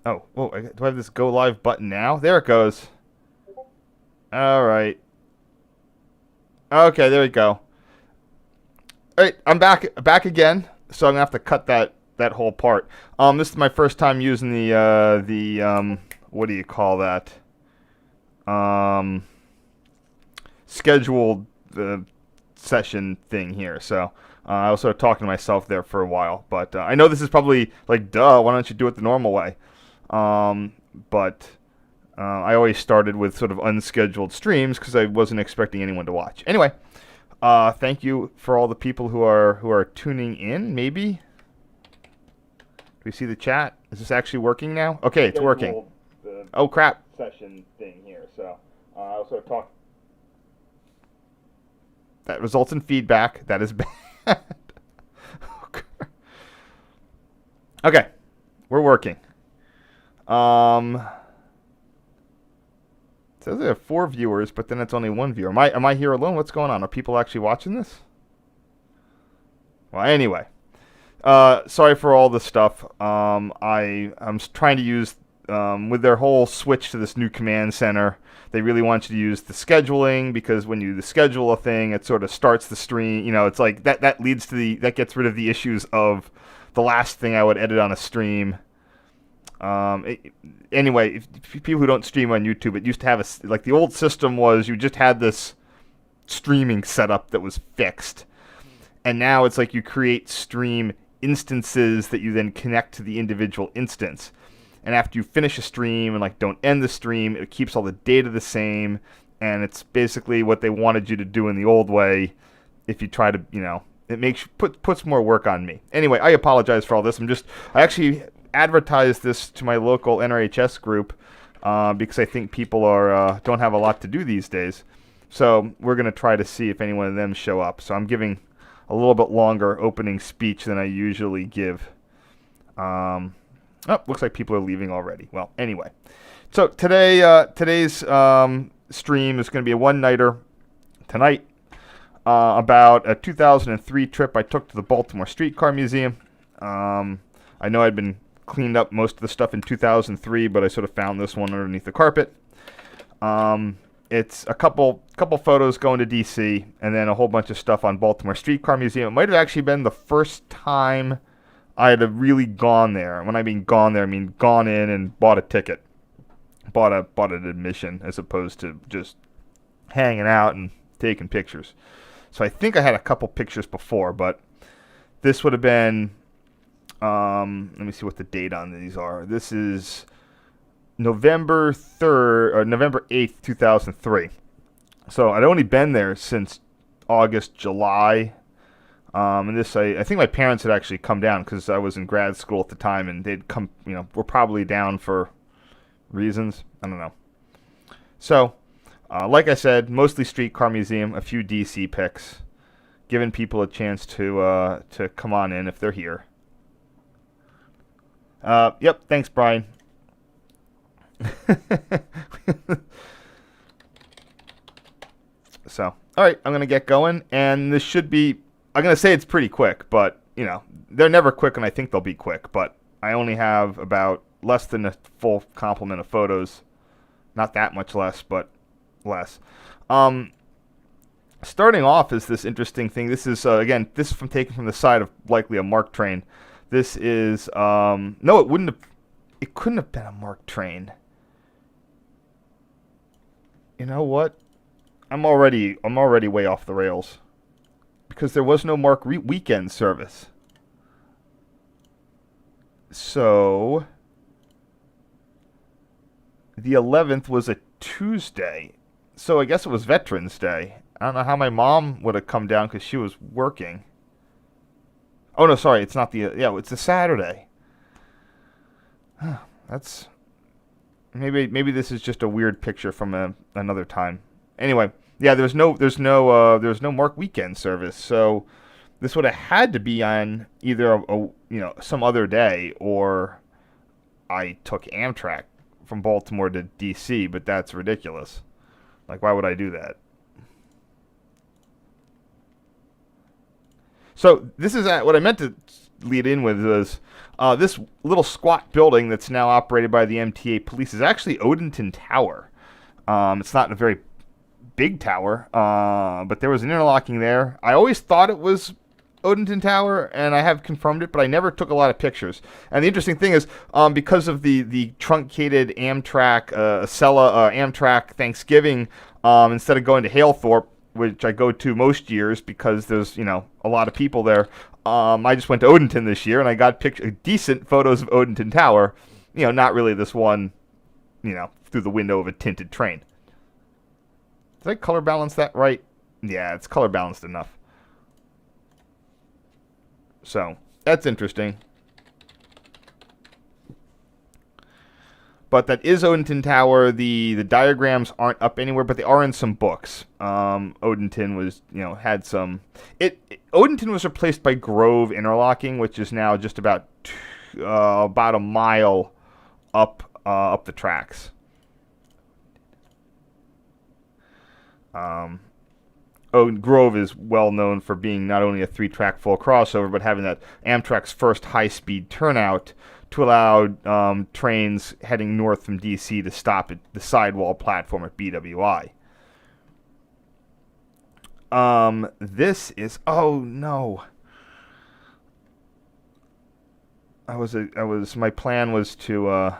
Oh, whoa, do I have this go live button now? There it goes. All right. Okay, there we go. All right, I'm back again. So I'm gonna have to cut that whole part. This is my first time using the what do you call that? Um, scheduled session thing here. So I was sort of talking to myself there for a while. But I know this is probably like, duh, why don't you do it the normal way? But I always started with sort of unscheduled streams because I wasn't expecting anyone to watch. Anyway, thank you for all the people who are tuning in. Maybe. Do we see the chat? Is this actually working now? Okay, it's working. Oh crap! Session thing here. So I also talk. That results in feedback. That is bad. Okay, we're working. It says there are 4 viewers, but then it's only 1 viewer. Am I here alone? What's going on? Are people actually watching this? Well, anyway, sorry for all the stuff. I'm trying to use with their whole switch to this new command center. They really want you to use the scheduling because when you schedule a thing, it sort of starts the stream. You know, it's like that leads to that gets rid of the issues of the last thing I would edit on a stream. Anyway, if people who don't stream on YouTube, it used to have like the old system was you just had this streaming setup that was fixed. And now it's like you create stream instances that you then connect to the individual instance. And after you finish a stream and like don't end the stream, it keeps all the data the same. And it's basically what they wanted you to do in the old way. If you try to, it puts more work on me. Anyway, I apologize for all this. I actually advertised this to my local NRHS group because I think people don't have a lot to do these days. So we're going to try to see if any one of them show up. So I'm giving a little bit longer opening speech than I usually give. Looks like people are leaving already. Well, anyway. So today's stream is going to be a one-nighter tonight about a 2003 trip I took to the Baltimore Streetcar Museum. I know I'd been cleaned up most of the stuff in 2003, but I sort of found this one underneath the carpet. It's a couple photos going to DC, and then a whole bunch of stuff on Baltimore Streetcar Museum. It might have actually been the first time I had really gone there. When I mean gone there, I mean gone in and bought a ticket, bought an admission, as opposed to just hanging out and taking pictures. So I think I had a couple pictures before, but this would have been. Let me see what the date on these are. This is November 3rd or November 8th, 2003. So I'd only been there since August, July. And this, I think my parents had actually come down because I was in grad school at the time, and they'd come, were probably down for reasons. I don't know. So, like I said, mostly Streetcar Museum, a few DC pics, giving people a chance to come on in if they're here. Yep, thanks, Brian. So, all right, I'm going to get going, and this should be, I'm going to say it's pretty quick, but, they're never quick, and I think they'll be quick, but I only have about less than a full complement of photos. Not that much less, but less. Starting off is this interesting thing. This is, again, this is taken from the side of likely a MARC train. This is, no, it couldn't have been a MARC train. You know what? I'm already way off the rails. Because there was no MARC weekend service. So, the 11th was a Tuesday. So I guess it was Veterans Day. I don't know how my mom would have come down because she was working. Oh, no, sorry, it's not it's a Saturday. That's, maybe this is just a weird picture from another time. Anyway, yeah, there's no MARC weekend service, so this would have had to be on either some other day, or I took Amtrak from Baltimore to DC, but that's ridiculous. Like, why would I do that? So this is what I meant to lead in with was this little squat building that's now operated by the MTA police is actually Odenton Tower. It's not a very big tower, but there was an interlocking there. I always thought it was Odenton Tower, and I have confirmed it, but I never took a lot of pictures. And the interesting thing is, because of the truncated Amtrak, Amtrak Thanksgiving, instead of going to Halethorpe, which I go to most years because there's, a lot of people there, I just went to Odenton this year, and I got decent photos of Odenton Tower. Not really this one, through the window of a tinted train. Did I color balance that right? Yeah, it's color balanced enough. So, that's interesting. But that is Odenton Tower. The diagrams aren't up anywhere, but they are in some books. Odenton was, had some... Odenton was replaced by Grove Interlocking, which is now just about a mile up the tracks. Grove is well known for being not only a 3-track full crossover, but having that Amtrak's first high-speed turnout to allow trains heading north from DC to stop at the sidewall platform at BWI. This is... Oh, no. My plan was to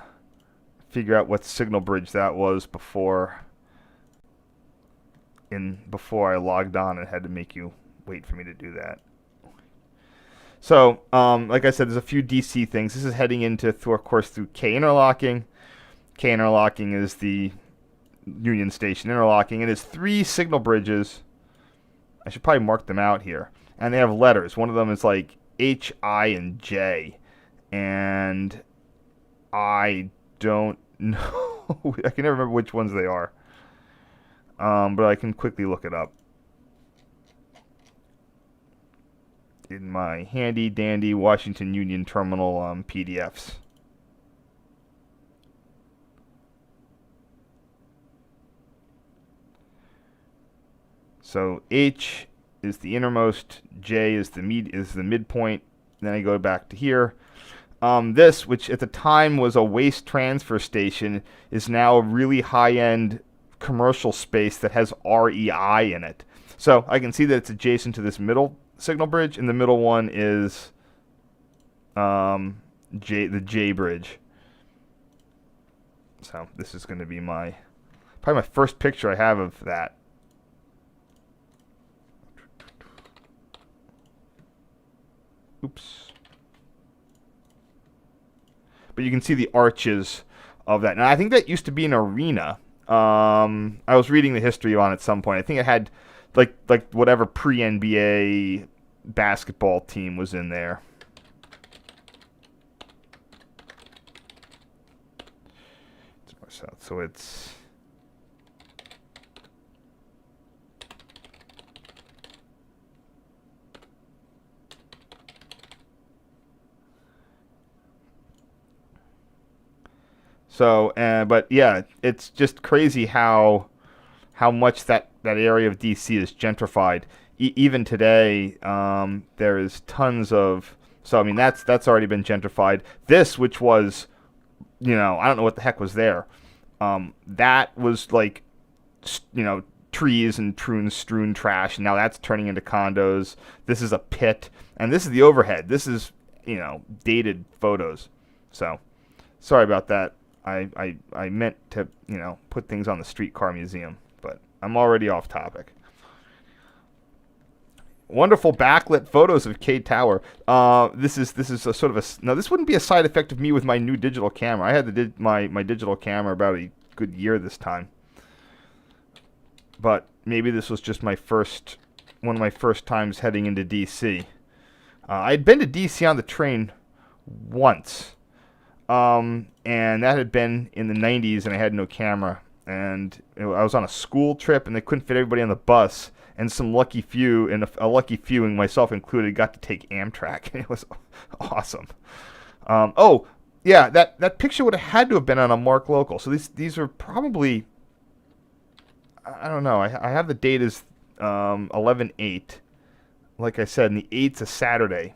figure out what signal bridge that was before I logged on and had to make you wait for me to do that. So, like I said, there's a few DC things. This is heading into, of course, through K Interlocking. K Interlocking is the Union Station Interlocking. It has 3 signal bridges. I should probably mark them out here. And they have letters. One of them is like H, I, and J. And I don't know. I can never remember which ones they are. But I can quickly look it up in my handy dandy Washington Union Terminal PDFs. So H is the innermost, J is the midpoint. Then I go back to here. This, which at the time was a waste transfer station, is now a really high-end commercial space that has REI in it. So I can see that it's adjacent to this middle signal bridge, and the middle one is the J bridge. So this is going to be probably my first picture I have of that. Oops. But you can see the arches of that. Now I think that used to be an arena. I was reading the history on it at some point. I think it had like whatever pre-NBA basketball team was in there. It's more south, so it's so. But yeah, it's just crazy how much that area of DC is gentrified. Even today, there is tons of... So, I mean, that's already been gentrified. This, which was, I don't know what the heck was there. That was like, trees and strewn trash. And now that's turning into condos. This is a pit. And this is the overhead. This is, dated photos. So, sorry about that. I meant to, put things on the Streetcar Museum. But I'm already off topic. Wonderful backlit photos of K Tower. This is a sort of a... Now, this wouldn't be a side effect of me with my new digital camera. I had my digital camera about a good year this time. But maybe this was just one of my first times heading into D.C. I'd been to D.C. on the train once. And that had been in the 90s, and I had no camera. And I was on a school trip, and they couldn't fit everybody on the bus. And some lucky few, and a lucky few, and myself included, got to take Amtrak. It was awesome. Oh, yeah, that picture would have had to have been on a Mark Local. So these are probably, I don't know. I have the date as 11/8. Like I said, and the 8th's a Saturday.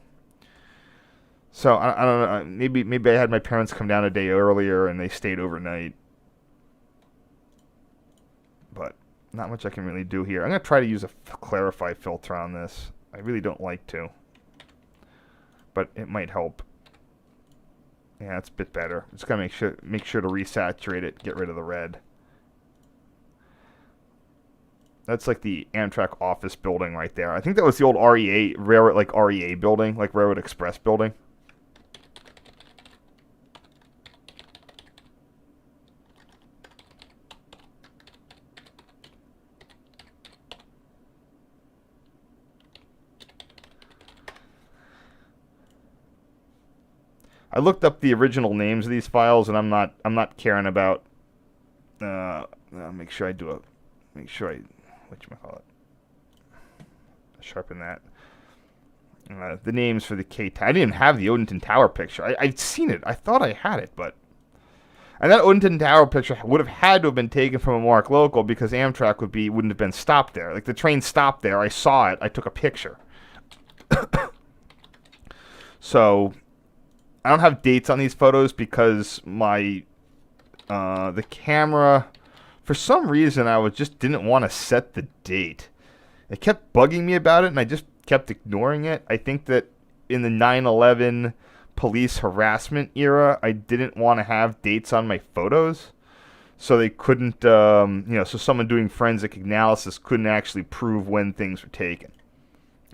So I don't know. Maybe I had my parents come down a day earlier and they stayed overnight. But not much I can really do here. I'm gonna try to use a clarify filter on this. I really don't like to, but it might help. Yeah, it's a bit better. Just gotta make sure to resaturate it, get rid of the red. That's like the Amtrak office building right there. I think that was the old REA railroad, like REA building, like Railroad Express building. I looked up the original names of these files, and I'm not caring about. Make sure I do a. Make sure I. Whatchamacallit. Sharpen that. The names for the K. I didn't even have the Odenton Tower picture. I'd seen it. I thought I had it, but. And that Odenton Tower picture would have had to have been taken from a Mark local because Amtrak wouldn't have been stopped there. Like the train stopped there. I saw it. I took a picture. So. I don't have dates on these photos because my the camera, for some reason, just didn't want to set the date. It kept bugging me about it, and I just kept ignoring it. I think that in the 9/11 police harassment era, I didn't want to have dates on my photos, so they couldn't, so someone doing forensic analysis couldn't actually prove when things were taken.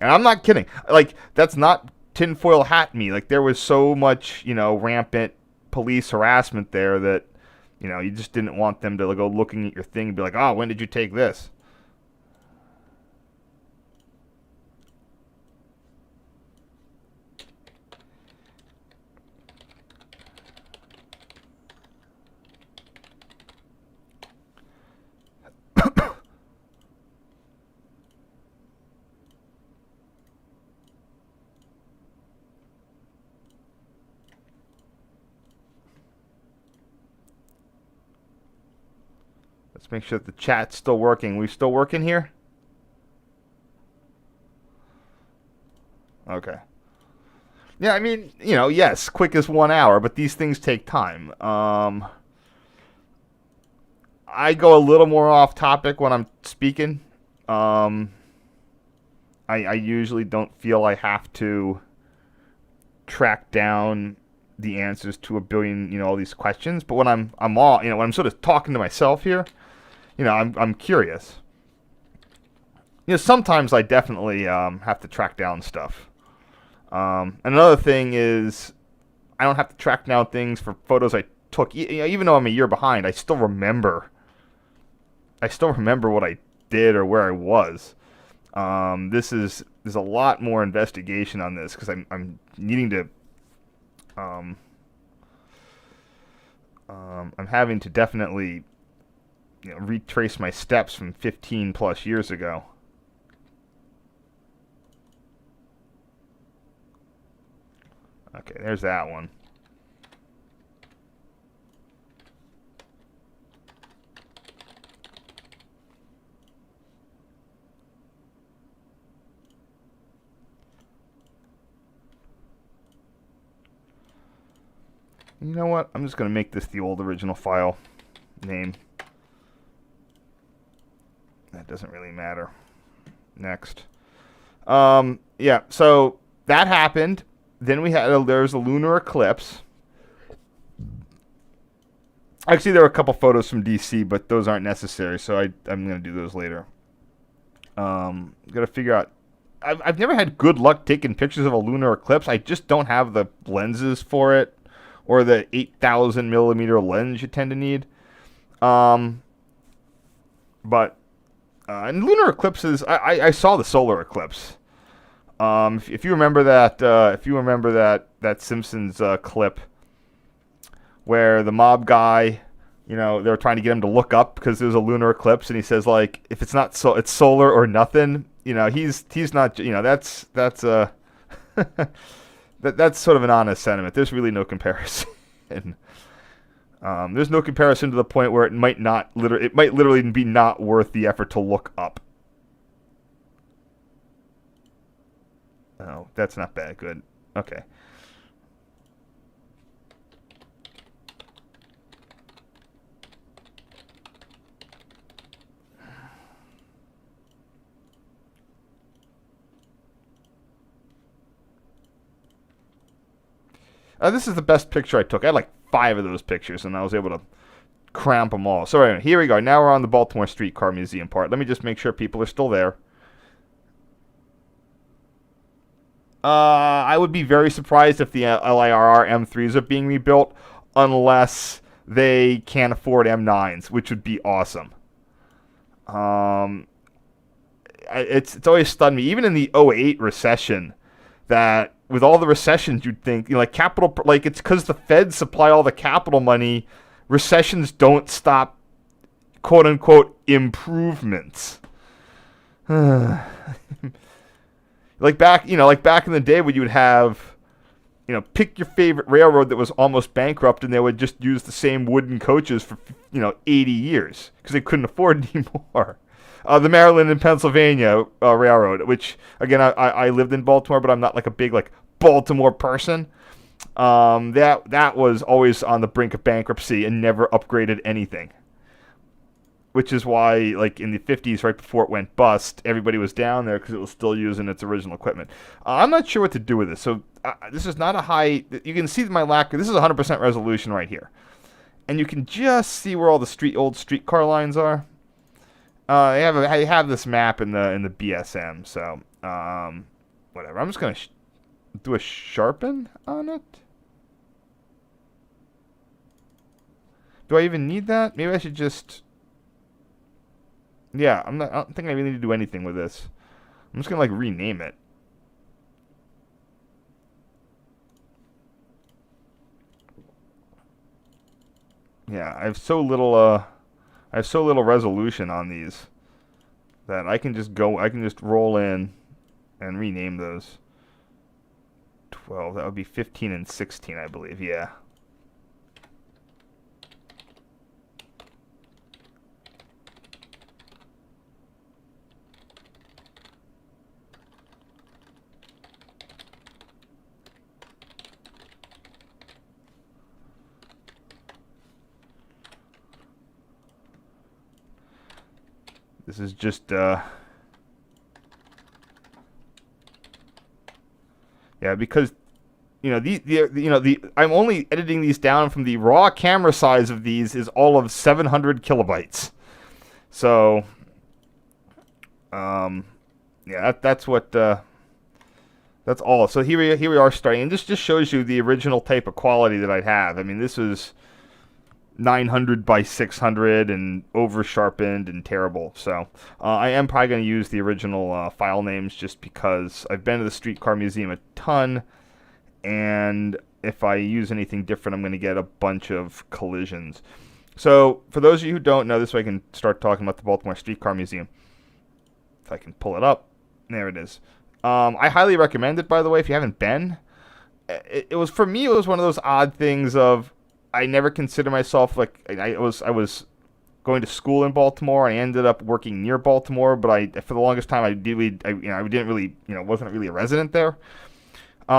And I'm not kidding. Like, that's not tinfoil hat me. Like, there was so much, rampant police harassment there that, you just didn't want them to go looking at your thing and be like, oh, when did you take this? Let's make sure that the chat's still working. We still working here? Okay. Yeah, I mean, yes, quick as 1 hour, but these things take time. I go a little more off topic when I'm speaking. I usually don't feel I have to track down the answers to a billion, all these questions. But when I'm all, when I'm sort of talking to myself here, I'm curious. Sometimes I definitely have to track down stuff. And another thing is, I don't have to track down things for photos I took. Even though I'm a year behind, I still remember. What I did or where I was. There's a lot more investigation on this because I'm needing to. I'm having to definitely, retrace my steps from 15 plus years ago. Okay, there's that one. You know what? I'm just going to make this the old original file name. That doesn't really matter. Next. Yeah, so that happened. Then there's a lunar eclipse. Actually, there were a couple photos from DC, but those aren't necessary, so I'm going to do those later. Got to figure out. I've never had good luck taking pictures of a lunar eclipse. I just don't have the lenses for it, or the 8,000 millimeter lens you tend to need. And lunar eclipses, I saw the solar eclipse. If you remember that Simpsons clip where the mob guy, they were trying to get him to look up because there's a lunar eclipse, and he says, like, if it's not it's solar or nothing. He's not. That's that's sort of an honest sentiment. There's really no comparison. There's no comparison to the point where it might literally be not worth the effort to look up. Oh, that's not bad. Good. Okay. This is the best picture I took. I had like 5 of those pictures, and I was able to cramp them all. So anyway, here we go. Now we're on the Baltimore Streetcar Museum part. Let me just make sure people are still there. I would be very surprised if the LIRR M3s are being rebuilt, unless they can't afford M9s, which would be awesome. It's always stunned me, even in the '08 recession, that with all the recessions, you'd think, like capital, like it's because the Feds supply all the capital money. Recessions don't stop, quote unquote, improvements. like back in the day when you would have, pick your favorite railroad that was almost bankrupt, and they would just use the same wooden coaches for 80 years because they couldn't afford anymore. The Maryland and Pennsylvania Railroad, which again I lived in Baltimore, but I'm not like a big like Baltimore person. That was always on the brink of bankruptcy and never upgraded anything. Which is why, like in the 50s, right before it went bust, everybody was down there because it was still using its original equipment. I'm not sure what to do with this. So this is not a high. You can see my lacquer. This is 100% resolution right here, and you can just see where all the old streetcar lines are. I have this map in the BSM. So whatever. I'm just gonna do a sharpen on it. Do I even need that? Maybe I should just. Yeah, I don't think I really need to do anything with this. I'm just gonna like rename it. Yeah, I have so little resolution on these that I can just roll in and rename those. 12, that would be 15 and 16, I believe. Yeah. This is just yeah, because I'm only editing these down from the raw camera size of these is all of 700 kilobytes. So yeah, that's all. So here we are starting, and this just shows you the original type of quality that I'd have. I mean, this was 900 by 600 and over sharpened and terrible. So I am probably going to use the original file names just because I've been to the Streetcar Museum a ton, and if I use anything different, I'm going to get a bunch of collisions. So for those of you who don't know, this way I can start talking about the Baltimore Streetcar Museum. If I can pull it up. There it is. I highly recommend it, by the way, if you haven't been. It was, for me, it was one of those odd things of, I never consider myself like I was going to school in Baltimore. I ended up working near Baltimore, but for the longest time I didn't really wasn't really a resident there.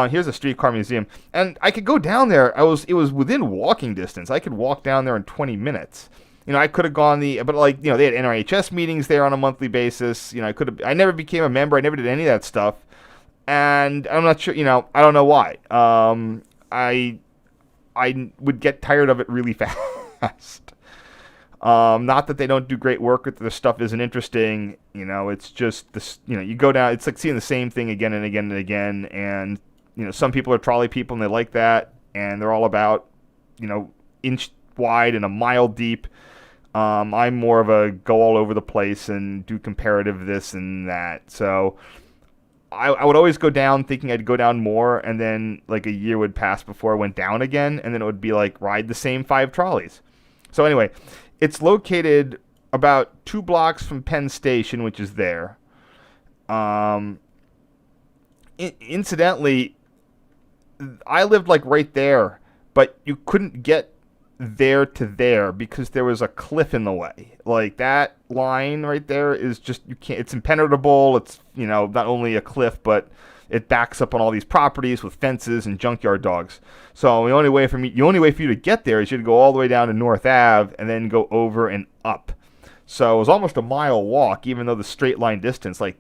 Here's a streetcar museum, and I could go down there. It was within walking distance. I could walk down there in 20 minutes. I could have gone but they had NRHS meetings there on a monthly basis. I never became a member. I never did any of that stuff, and I'm not sure. I don't know why. I would get tired of it really fast. Not that they don't do great work, or their stuff isn't interesting. It's just this. You go down. It's like seeing the same thing again and again and again. And some people are trolley people and they like that, and they're all about inch wide and a mile deep. I'm more of a go all over the place and do comparative this and that. So I would always go down thinking I'd go down more, and then like a year would pass before I went down again, and then it would be like ride the same 5 trolleys. So anyway, it's located about 2 blocks from Penn Station, which is there. Incidentally, I lived like right there, but you couldn't get there to there because there was a cliff in the way. Like that line right there is just, you can't, it's impenetrable. It's, not only a cliff, but it backs up on all these properties with fences and junkyard dogs. So the only way for you to get there is you to go all the way down to North Ave and then go over and up. So it was almost a mile walk, even though the straight line distance, I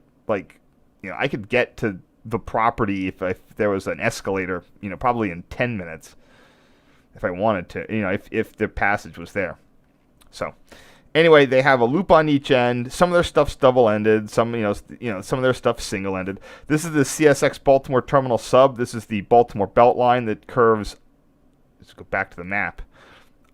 could get to the property if there was an escalator, probably in 10 minutes if I wanted to, if the passage was there. So anyway, they have a loop on each end. Some of their stuff's double-ended. Some of their stuff's single-ended. This is the CSX Baltimore Terminal Sub. This is the Baltimore Beltline that curves. Let's go back to the map.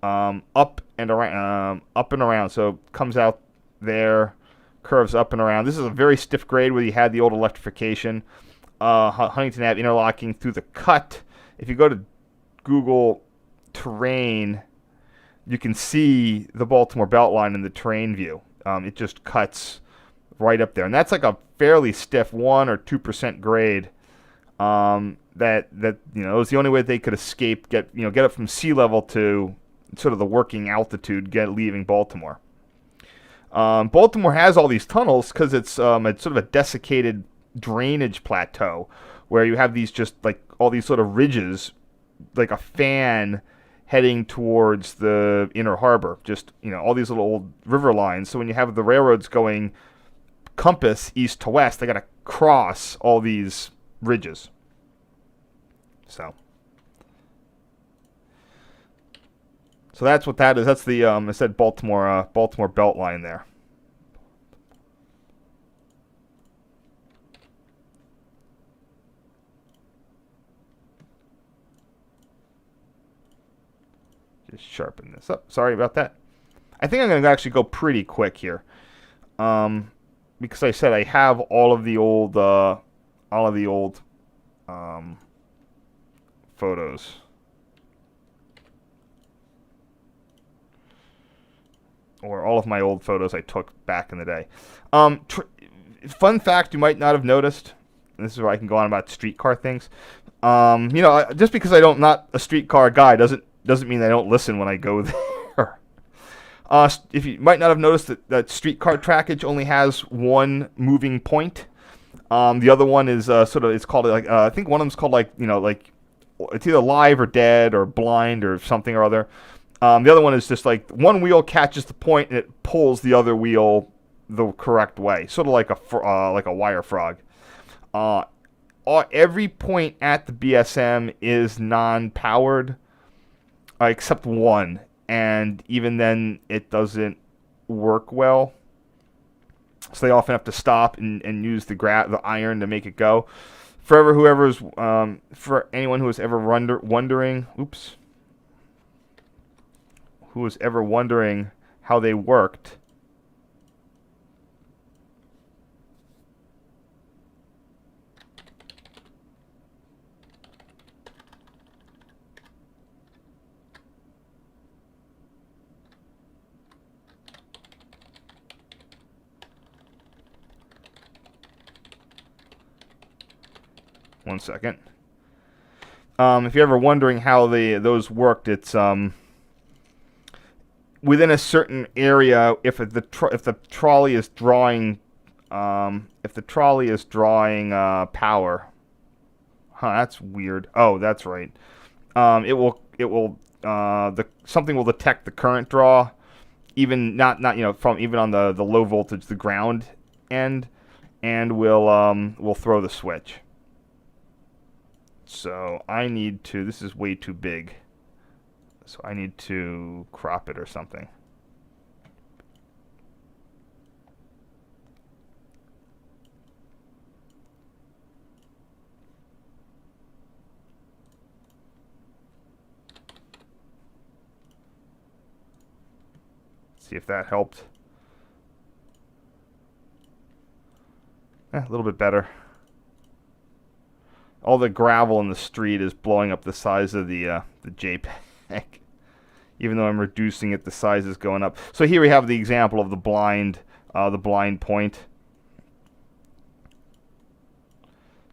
Up and around. So it comes out there, curves up and around. This is a very stiff grade where you had the old electrification. Huntington Ave interlocking through the cut. If you go to Google terrain, you can see the Baltimore Beltline in the terrain view. It just cuts right up there, and that's like a fairly stiff 1 or 2% grade. That it was the only way they could escape, get up from sea level to sort of the working altitude, leaving Baltimore. Baltimore has all these tunnels because it's sort of a desiccated drainage plateau where you have these just like all these sort of ridges, like a fan heading towards the inner harbor. Just all these little old river lines. So when you have the railroads going compass east to west, they got to cross all these ridges. So that's what that is. That's the I said Baltimore Beltline there. Just sharpen this up. Sorry about that. I think I'm going to actually go pretty quick here, because I said I have all of the old photos. Or all of my old photos I took back in the day. Fun fact you might not have noticed. This is where I can go on about streetcar things. Just because I'm not a streetcar guy doesn't mean I don't listen when I go there. If you might not have noticed that streetcar trackage only has one moving point. The other one is it's called I think one of them's called it's either live or dead or blind or something or other. The other one is just like one wheel catches the point and it pulls the other wheel the correct way, sort of like a wire frog. Every point at the BSM is non-powered, except one, and even then it doesn't work well. So they often have to stop and use the iron to make it go. For anyone who is ever wondering, who was ever wondering how they worked, one second. If you're ever wondering how those worked, it's within a certain area. If the trolley is drawing power, that's weird. Oh, that's right. Something will detect the current draw, even not from even on the low voltage, the ground end, and will throw the switch. So I need to. This is way too big. So I need to crop it or something. See if that helped. A little bit better. All the gravel in the street is blowing up the size of the JPEG. Even though I'm reducing it, the size is going up. So here we have the example of the blind point.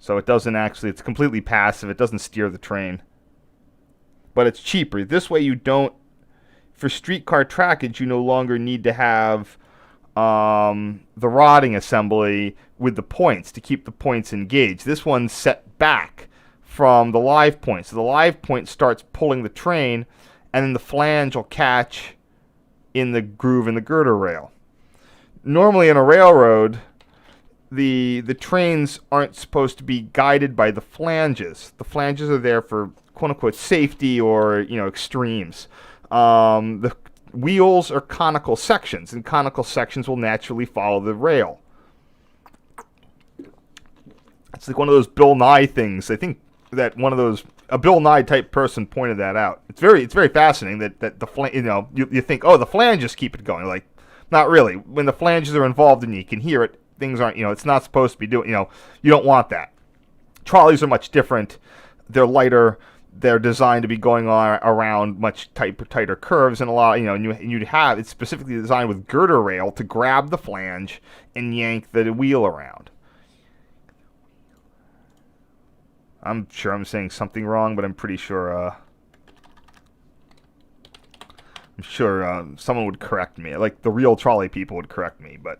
So it doesn't actually, it's completely passive. It doesn't steer the train. But it's cheaper. This way you don't, for streetcar trackage, you no longer need to have the rodding assembly with the points to keep the points engaged. This one's set back from the live point. So the live point starts pulling the train, and then the flange will catch in the groove in the girder rail. Normally in a railroad, the trains aren't supposed to be guided by the flanges. The flanges are there for quote unquote safety or extremes. The wheels are conical sections, and conical sections will naturally follow the rail. It's like one of those Bill Nye things. I think that a Bill Nye type person pointed that out. It's very fascinating that the you think, oh, the flanges keep it going. Like, not really. When the flanges are involved and you can hear it, things aren't, it's not supposed to be doing, you don't want that. Trolleys are much different. They're lighter. They're designed to be going on around much tighter curves, and a lot, and you'd have it's specifically designed with girder rail to grab the flange and yank the wheel around. I'm sure I'm saying something wrong, but I'm pretty sure. Someone would correct me. Like the real trolley people would correct me, but.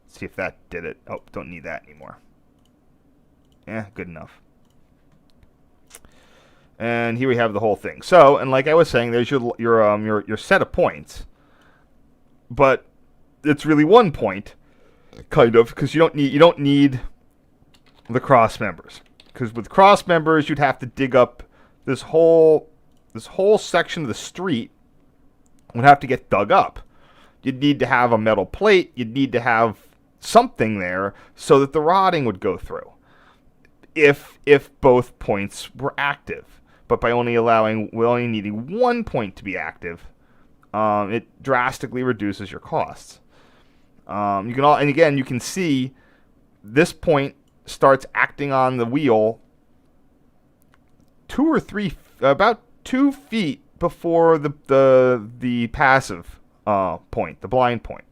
See if that did it. Oh, don't need that anymore. Yeah, good enough. And here we have the whole thing. So, and like I was saying, there's your set of points, but it's really one point, kind of, because you don't need the cross members. Because with cross members, you'd have to dig up this whole section of the street would have to get dug up. You'd need to have a metal plate. You'd need to have something there so that the rodding would go through. If both points were active. But by only needing one point to be active, it drastically reduces your costs. You can see this point starts acting on the wheel about 2 feet before the passive point, the blind point.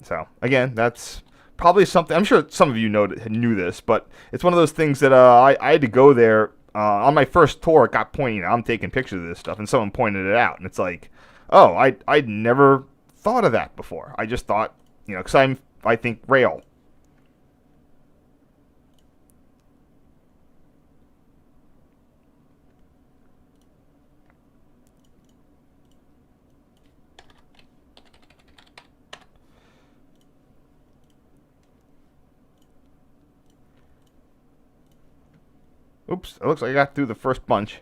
So again, that's probably something. I'm sure some of you knew this, but it's one of those things that I had to go there. On my first tour, it got pointed. I'm taking pictures of this stuff, and someone pointed it out, and it's like, oh, I'd never thought of that before. I just thought, because I think rail. Oops, it looks like I got through the first bunch.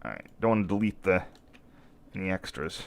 Alright, don't want to delete any extras.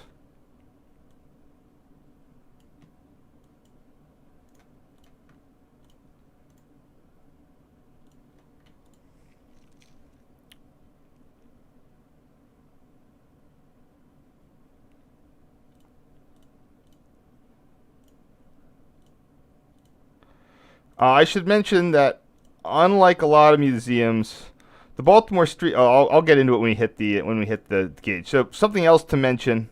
I should mention that, unlike a lot of museums, the Baltimore Street. I'll get into it when we hit the gauge. So something else to mention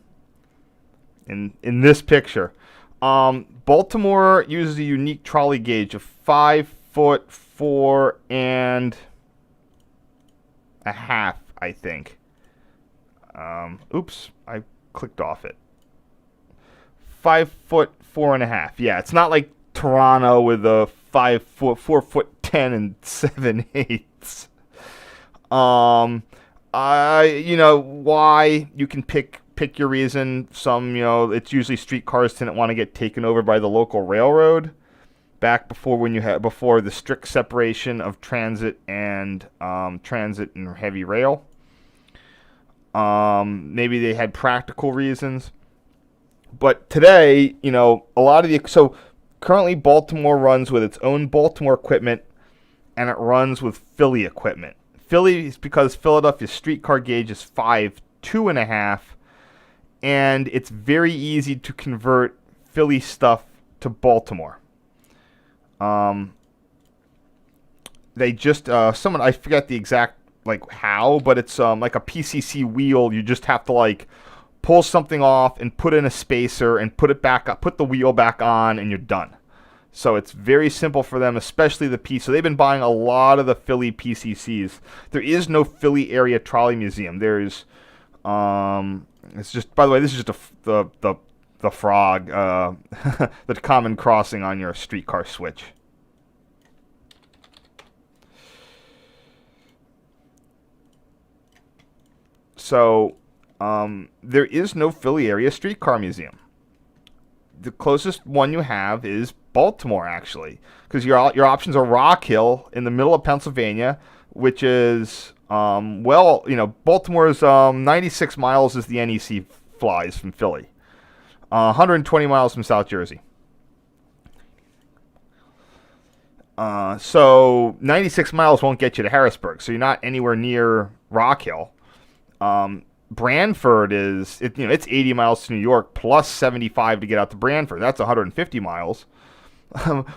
in this picture, Baltimore uses a unique trolley gauge of 5'4.5", I think. Oops, I clicked off it. 5'4.5". Yeah, it's not like Toronto with a 4'10" and 7/8. Why you can pick your reason. Some, it's usually streetcars didn't want to get taken over by the local railroad back before the strict separation of transit and heavy rail. Maybe they had practical reasons, but today, a lot of currently, Baltimore runs with its own Baltimore equipment, and it runs with Philly equipment. Philly is because Philadelphia's streetcar gauge is 5'2.5", and it's very easy to convert Philly stuff to Baltimore. They just someone, I forget the exact how, but it's like a PCC wheel. You just have to pull something off and put in a spacer and put it back up, put the wheel back on, and you're done. So it's very simple for them, especially the P. So they've been buying a lot of the Philly PCCs. There is no Philly area trolley museum. There's, it's just, by the way, this is just the the frog, the common crossing on your streetcar switch. So there is no Philly area streetcar museum. The closest one you have is Baltimore, actually, because your options are Rock Hill in the middle of Pennsylvania, which is Baltimore's 96 miles is the NEC flies from Philly, 120 miles from South Jersey. So 96 miles won't get you to Harrisburg, so you're not anywhere near Rock Hill. Branford it's 80 miles to New York plus 75 to get out to Branford. That's 150 miles.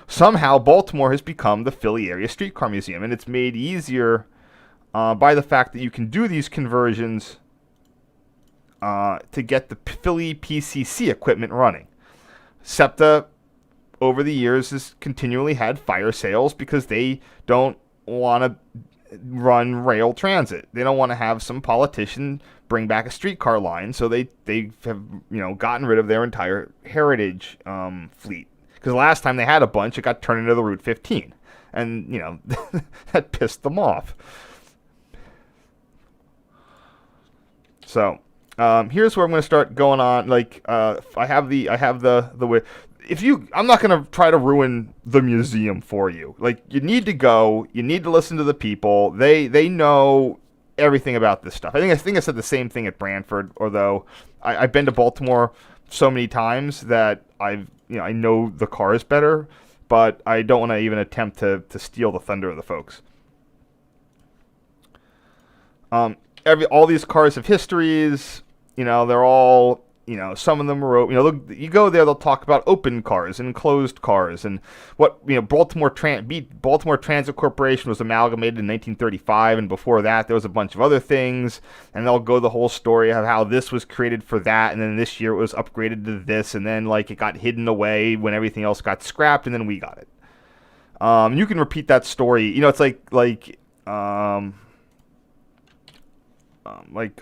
Somehow Baltimore has become the Philly area streetcar museum, and it's made easier by the fact that you can do these conversions to get the Philly PCC equipment running. SEPTA over the years has continually had fire sales because they don't want to run rail transit. They don't want to have some politician bring back a streetcar line, so they have gotten rid of their entire heritage fleet. Because last time they had a bunch, it got turned into the Route 15, and that pissed them off. So here's where I'm going to start going on. Like I have the way. I'm not going to try to ruin the museum for you. Like, you need to go. You need to listen to the people. They know everything about this stuff. I think I said the same thing at Branford. Although I've been to Baltimore so many times that I know the cars better. But I don't want to even attempt to steal the thunder of the folks. All these cars have histories. They're all. Some of them are, you go there, they'll talk about open cars and closed cars, and what, Baltimore Transit Corporation was amalgamated in 1935, and before that, there was a bunch of other things, and they'll go the whole story of how this was created for that, and then this year it was upgraded to this, and then, it got hidden away when everything else got scrapped, and then we got it. You can repeat that story, it's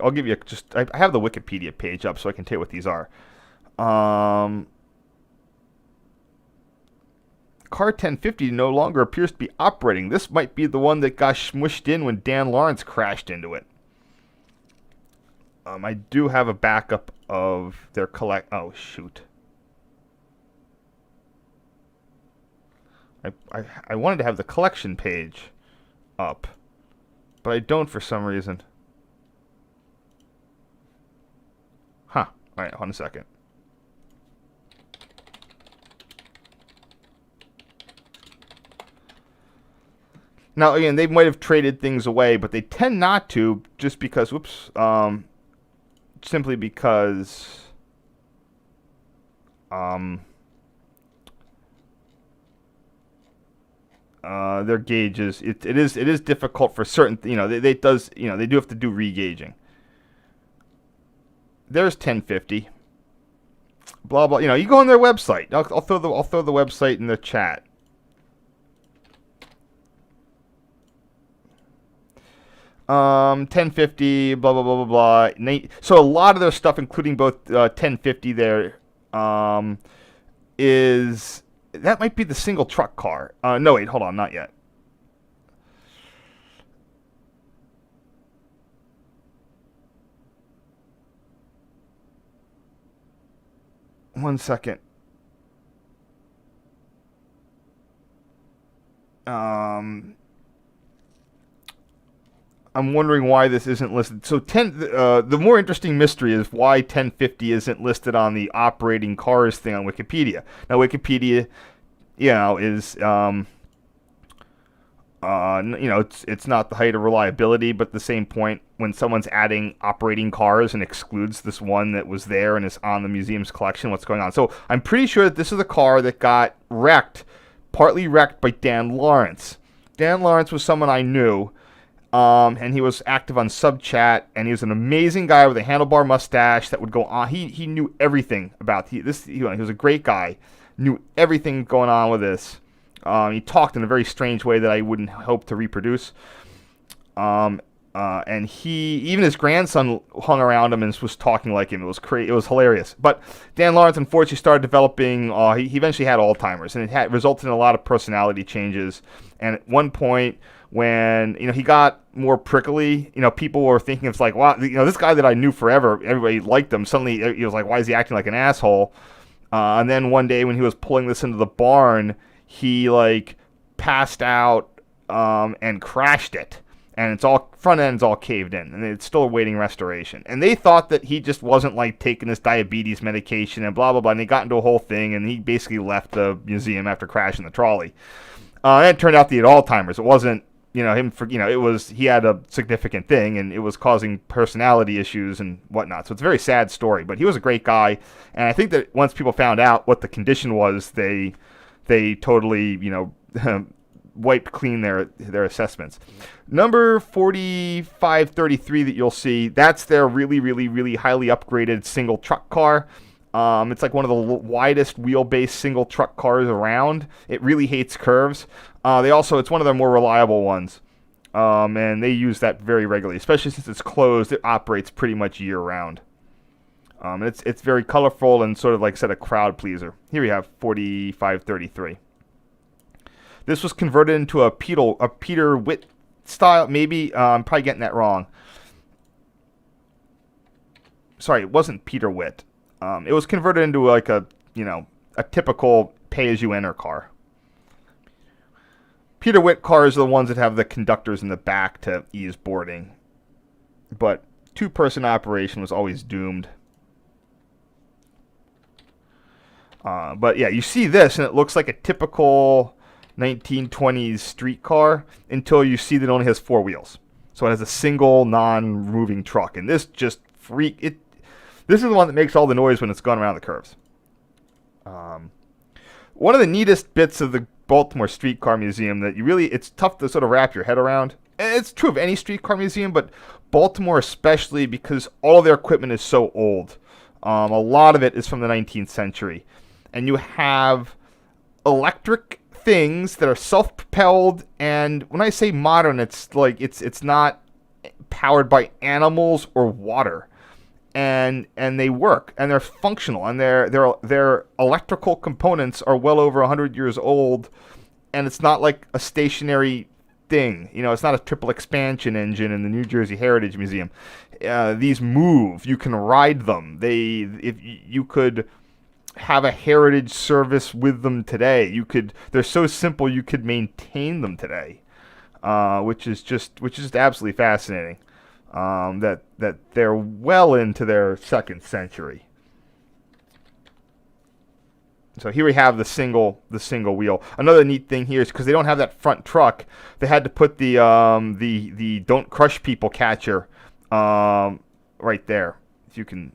I'll give you I have the Wikipedia page up so I can tell you what these are. Car 1050 no longer appears to be operating. This might be the one that got smushed in when Dan Lawrence crashed into it. I do have a backup of their Oh, shoot. I wanted to have the collection page up, but I don't for some reason. Huh. All right, hold on a second. Now, again, they might have traded things away, but they tend not to just because, simply because their gauges, it is difficult for certain, they do have to do re-gauging. There's 1050. Blah blah. You go on their website. I'll throw the website in the chat. Um, 1050. Blah blah blah blah blah. So a lot of their stuff, including both 1050, there, is that might be the single truck car. No wait, hold on, not yet. One second. I'm wondering why this isn't listed. So the more interesting mystery is why 1050 isn't listed on the operating cars thing on Wikipedia. Now Wikipedia, is it's not the height of reliability, but at the same point, when someone's adding operating cars and excludes this one that was there and is on the museum's collection, what's going on? So I'm pretty sure that this is a car that got partly wrecked by Dan Lawrence. Dan Lawrence was someone I knew, and he was active on SubChat, and he was an amazing guy with a handlebar mustache that would go on. He knew everything about this. He was a great guy, knew everything going on with this. He talked in a very strange way that I wouldn't hope to reproduce. And even his grandson hung around him and was talking like him. It was It was hilarious. But Dan Lawrence unfortunately started developing. He eventually had Alzheimer's, and it resulted in a lot of personality changes. And at one point, when he got more prickly, people were thinking it's like, wow, this guy that I knew forever, everybody liked him. Suddenly, he was like, why is he acting like an asshole? And then one day when he was pulling this into the barn, he like passed out and crashed it. And it's all front end's all caved in, and it's still awaiting restoration. And they thought that he just wasn't like taking this diabetes medication and blah blah blah. And they got into a whole thing, and he basically left the museum after crashing the trolley. And it turned out that he had Alzheimer's. It wasn't him for it was he had a significant thing, and it was causing personality issues and whatnot. So it's a very sad story. But he was a great guy, and I think that once people found out what the condition was, they totally wiped clean their assessments. Number 4533 that you'll see, that's their really, really, really highly upgraded single truck car. It's like one of the widest wheelbase single truck cars around. It really hates curves. It's one of their more reliable ones. And they use that very regularly, especially since it's closed. It operates pretty much year round. It's very colorful and sort of like a crowd pleaser. Here we have 4533. This was converted into a Peter Witt style. Maybe I'm probably getting that wrong. Sorry, it wasn't Peter Witt. It was converted into like a typical pay-as-you-enter car. Peter Witt cars are the ones that have the conductors in the back to ease boarding. But two-person operation was always doomed. But yeah, you see this, and it looks like a typical 1920s streetcar until you see that it only has four wheels. So it has a single non-moving truck, and this just this is the one that makes all the noise when it's going around the curves. One of the neatest bits of the Baltimore Streetcar Museum that it's tough to sort of wrap your head around. And it's true of any streetcar museum, but Baltimore especially, because all their equipment is so old. A lot of it is from the 19th century. And you have electric things that are self-propelled, and when I say modern, it's like it's not powered by animals or water, and they work, and they're functional, and their electrical components are well over 100 years old, and it's not like a stationary thing. It's not a triple expansion engine in the New Jersey Heritage Museum. These move. You can ride them. If you could have a heritage service with them today. They're so simple you could maintain them today, which is just absolutely fascinating. That they're well into their second century. So here we have the single wheel. Another neat thing here is because they don't have that front truck, they had to put the "Don't Crush People" catcher right there. If you can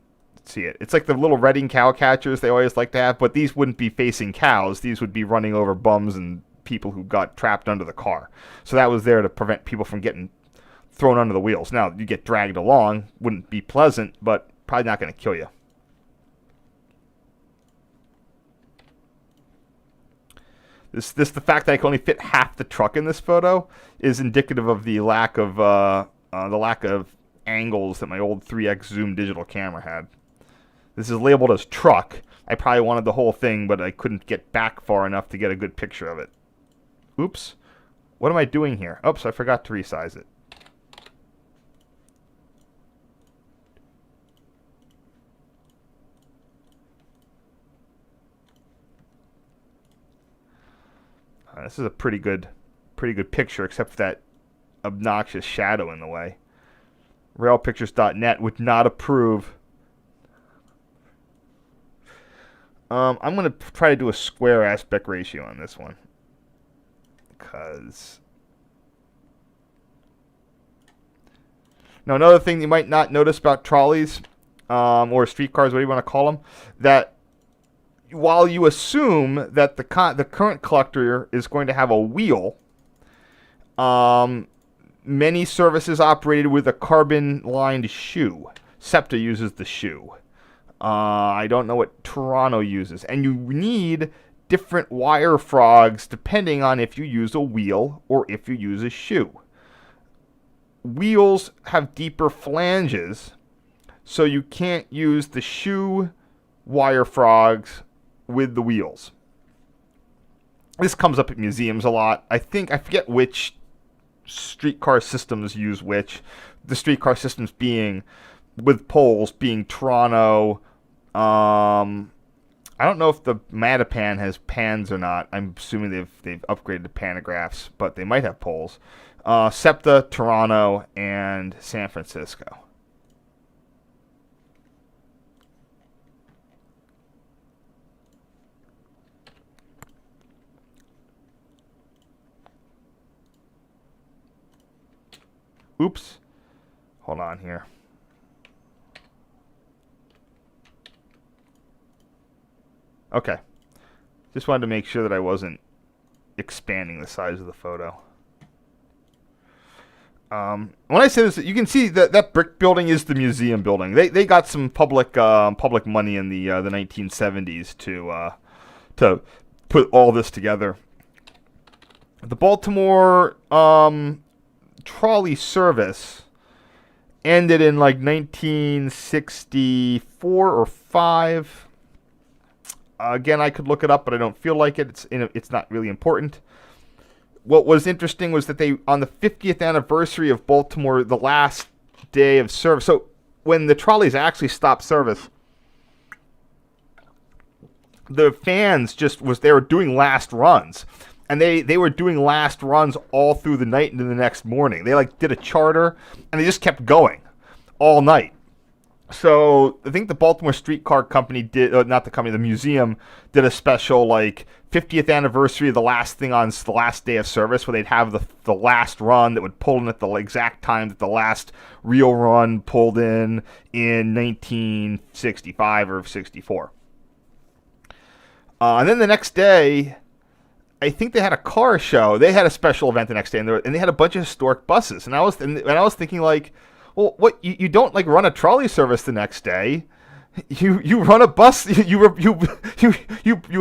see it. It's like the little Reading cow catchers they always like to have, but these wouldn't be facing cows. These would be running over bums and people who got trapped under the car. So that was there to prevent people from getting thrown under the wheels. Now, you get dragged along, wouldn't be pleasant, but probably not going to kill you. The fact that I can only fit half the truck in this photo is indicative of the lack of angles that my old 3x zoom digital camera had. This is labeled as truck. I probably wanted the whole thing, but I couldn't get back far enough to get a good picture of it. Oops. What am I doing here? Oops, I forgot to resize it. This is a pretty good picture, except for that obnoxious shadow in the way. Railpictures.net would not approve. I'm going to try to do a square aspect ratio on this one. Now, another thing you might not notice about trolleys, or streetcars, whatever you want to call them, that while you assume that the current collector is going to have a wheel, many services operated with a carbon-lined shoe. SEPTA uses the shoe. I don't know what Toronto uses. And you need different wire frogs depending on if you use a wheel or if you use a shoe. wheels have deeper flanges, so you can't use the shoe wire frogs with the wheels. This comes up at museums a lot. I forget which streetcar systems use which. The streetcar systems being, with poles, being Toronto. I don't know if the Mattapan has pans or not. I'm assuming they've upgraded to pantographs, but they might have poles. SEPTA, Toronto, and San Francisco. Oops. Hold on here. Okay. Just wanted to make sure that I wasn't expanding the size of the photo. When I say this, you can see that brick building is the museum building. They got some public money in the 1970s to put all this together. The Baltimore trolley service ended in like 1964 or 5. Again, I could look it up, but I don't feel like it. It's not really important. What was interesting was that they, on the 50th anniversary of Baltimore, the last day of service. So when the trolleys actually stopped service, the fans they were doing last runs. And they were doing last runs all through the night into the next morning. They did a charter, and they just kept going all night. So I think the Baltimore Streetcar Company the museum did a special 50th anniversary of the last thing on the last day of service, where they'd have the last run that would pull in at the exact time that the last real run pulled in 1965 or 64. And then the next day, I think they had a car show. They had a special event the next day, and they had a bunch of historic buses. And I was thinking, well, what you don't run a trolley service the next day? You run a bus. You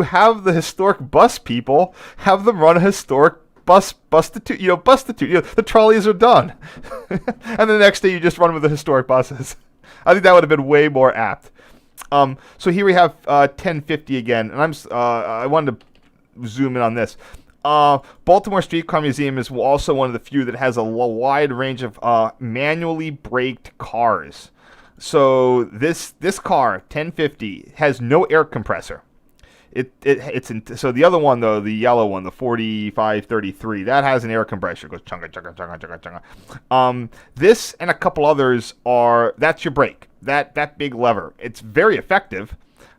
have the historic bus people have them run a historic bustitute. The trolleys are done, and the next day you just run with the historic buses. I think that would have been way more apt. So here we have 1050 again, and I wanted to zoom in on this. Baltimore Streetcar Museum is also one of the few that has a wide range of manually braked cars. So this car, 1050, has no air compressor. So the other one though, the yellow one, the 4533, that has an air compressor. It goes chunga chunga chunga chunga chunga. This and a couple others that's your brake. That big lever. It's very effective.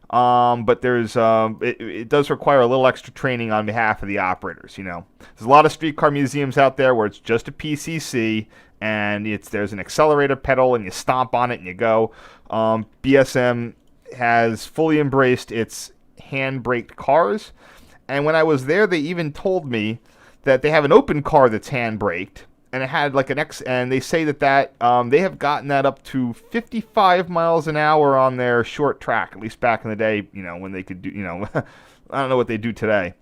But there's it does require a little extra training on behalf of the operators. There's a lot of streetcar museums out there where it's just a PCC and there's an accelerator pedal and you stomp on it and you go. BSM has fully embraced its hand-braked cars, and when I was there, they even told me that they have an open car that's hand-braked. And it had and they say that they have gotten that up to 55 miles an hour on their short track, at least back in the day, when they could do, I don't know what they do today.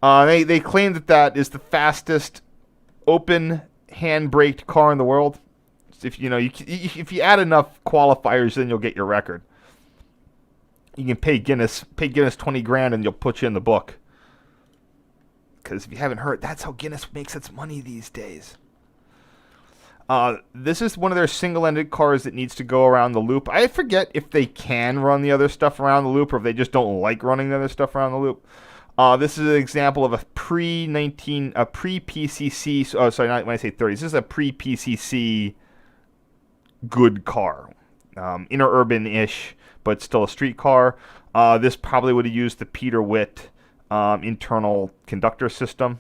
They claim that is the fastest open hand-braked car in the world. If if you add enough qualifiers, then you'll get your record. You can pay Guinness $20,000 and you'll put you in the book. Because if you haven't heard, that's how Guinness makes its money these days. This is one of their single-ended cars that needs to go around the loop. I forget if they can run the other stuff around the loop or if they just don't like running the other stuff around the loop. This is an example of a pre-PCC. Oh, sorry, not when I say 30s. This is a pre-PCC good car. Interurban-ish, but still a street car. This probably would have used the Peter Witt internal conductor system.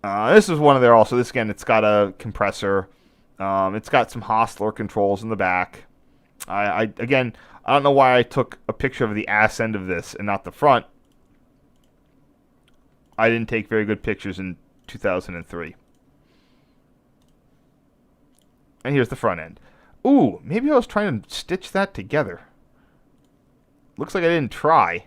This is one of their also. This again, it's got a compressor. It's got some Hostler controls in the back. I don't know why I took a picture of the ass end of this and not the front. I didn't take very good pictures in 2003. And here's the front end. Ooh, maybe I was trying to stitch that together. Looks like I didn't try.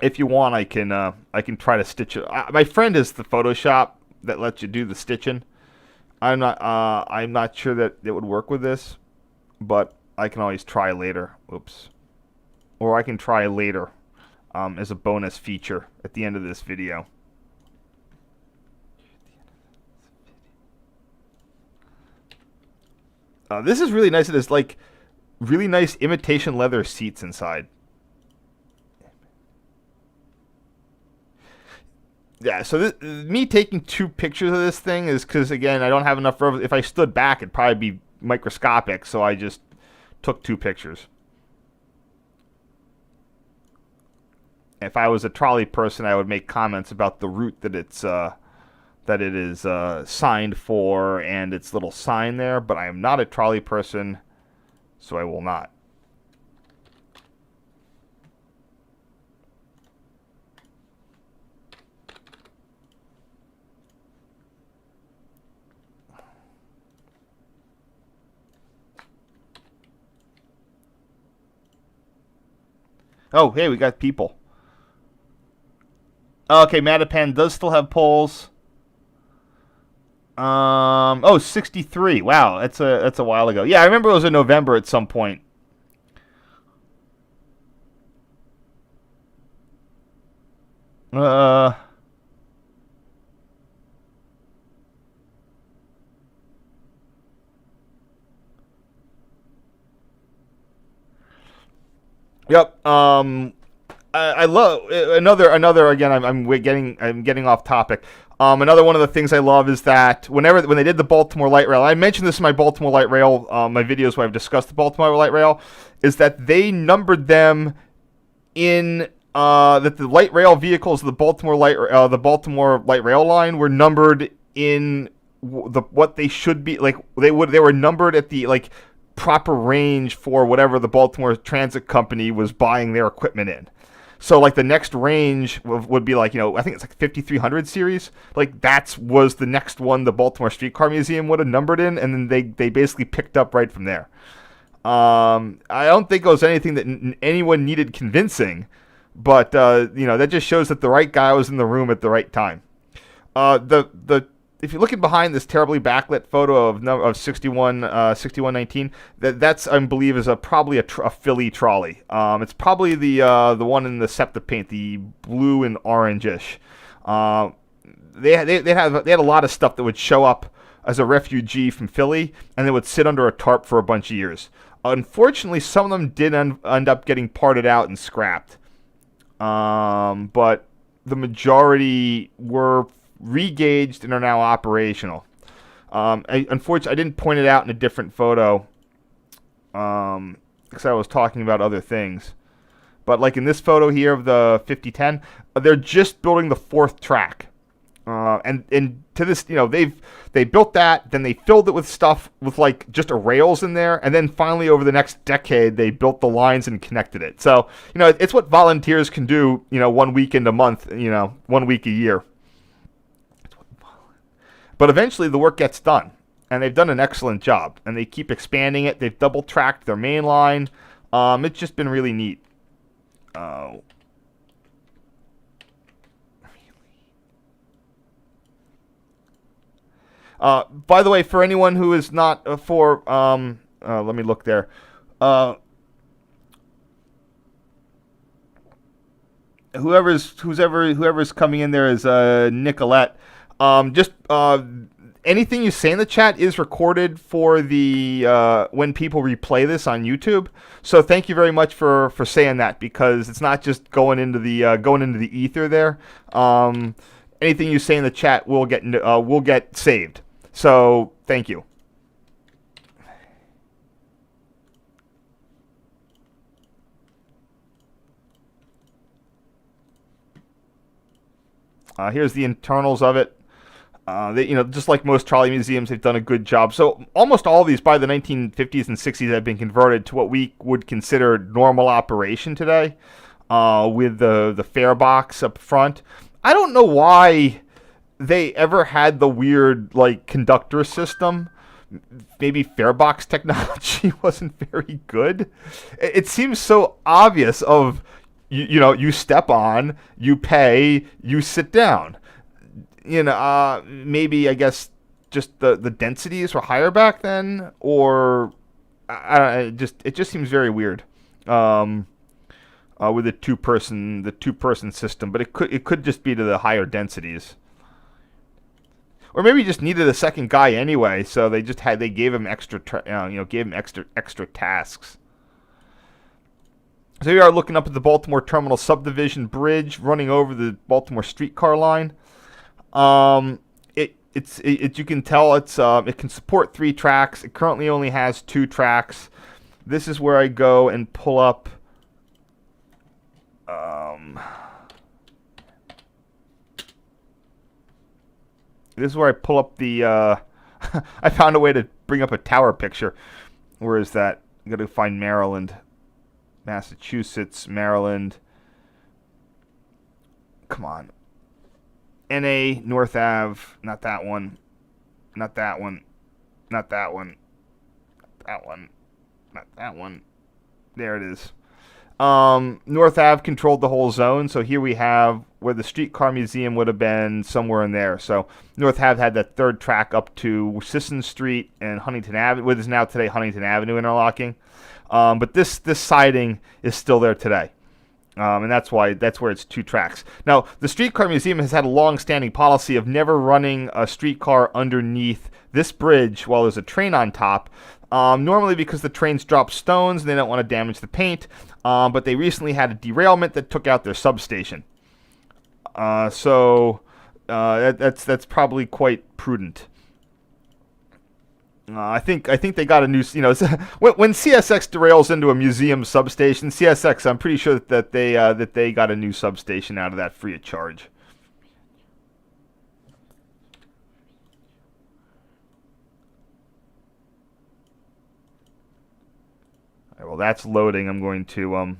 If you want, I can try to stitch it. My friend has the Photoshop that lets you do the stitching. I'm not sure that it would work with this, but I can always try later. Oops. Or I can try later as a bonus feature at the end of this video. This is really nice. It is like really nice imitation leather seats inside. Yeah, so me taking 2 pictures of this thing is because, again, I don't have enough room. If I stood back, it'd probably be microscopic, so I just took 2 pictures. If I was a trolley person, I would make comments about the route that it is signed for and its little sign there, but I am not a trolley person, so I will not. Oh, hey, we got people. Okay, Mattapan does still have polls. Oh, 63. Wow, that's a while ago. Yeah, I remember it was in November at some point. Uh Yep. I love another again. I'm getting off topic. Another one of the things I love is that when they did the Baltimore Light Rail, I mentioned this in my Baltimore Light Rail, my videos where I've discussed the Baltimore Light Rail, is that they numbered them in that the light rail vehicles of the Baltimore Light Rail line were numbered in what they should be, like they were numbered at the like proper range for whatever the Baltimore Transit Company was buying their equipment in. So like the next range would be like, I think it's like 5300 series. Like was the next one the Baltimore Streetcar Museum would have numbered in, and then they basically picked up right from there. I don't think it was anything that anyone needed convincing, but that just shows that the right guy was in the room at the right time. If you're looking behind this terribly backlit photo of 6119, that's I believe is probably a Philly trolley. It's probably the one in the septic paint, the blue and orangish. They had a lot of stuff that would show up as a refugee from Philly, and they would sit under a tarp for a bunch of years. Unfortunately, some of them did end up getting parted out and scrapped, but the majority were regauged and are now operational. Unfortunately, I didn't point it out in a different photo because I was talking about other things. But like in this photo here of the 5010, they're just building the 4th track. And to this, they built that, then they filled it with stuff with like just rails in there, and then finally over the next decade they built the lines and connected it. So it's what volunteers can do. 1 weekend a month. 1 week a year. But eventually the work gets done, and they've done an excellent job, and they keep expanding it. They've double-tracked their main line. It's just been really neat. By the way, for anyone who is not let me look there. Whoever's coming in there is Nicolette. Anything you say in the chat is recorded for the when people replay this on YouTube. So thank you very much for saying that, because it's not just going into the ether there. Anything you say in the chat will get saved. So thank you. Here's the internals of it. Just like most trolley museums, they've done a good job. So almost all of these by the 1950s and 60s have been converted to what we would consider normal operation today, with the fare box up front. I don't know why they ever had the weird like conductor system. Maybe fare box technology wasn't very good. It seems so obvious of you step on, you pay, you sit down. Maybe I guess just the densities were higher back then, or it just seems very weird. Um, with the two person system, but it could just be to the higher densities, or maybe you just needed a second guy anyway, so they gave him extra tasks. So we are looking up at the Baltimore Terminal Subdivision Bridge running over the Baltimore Streetcar line. You can tell it can support 3 tracks. It currently only has 2 tracks. This is where I go and pull up. This is where I pull up the. I found a way to bring up a tower picture. Where is that? I got to find Maryland. Massachusetts, Maryland. Come on. NA, North Ave. Not that one. Not that one. Not that one. That one. Not that one. There it is. North Ave controlled the whole zone, so here we have where the Streetcar Museum would have been, somewhere in there. So North Ave had that 3rd track up to Sisson Street and Huntington Avenue, what is now today Huntington Avenue interlocking. But this siding is still there today. And that's where it's 2 tracks. Now, the Streetcar Museum has had a long-standing policy of never running a streetcar underneath this bridge while there's a train on top. Normally because the trains drop stones and they don't want to damage the paint. But they recently had a derailment that took out their substation. So that's probably quite prudent. I think they got a new, when CSX derails into a museum substation, CSX, I'm pretty sure that they got a new substation out of that free of charge. All right, well, that's loading. I'm going to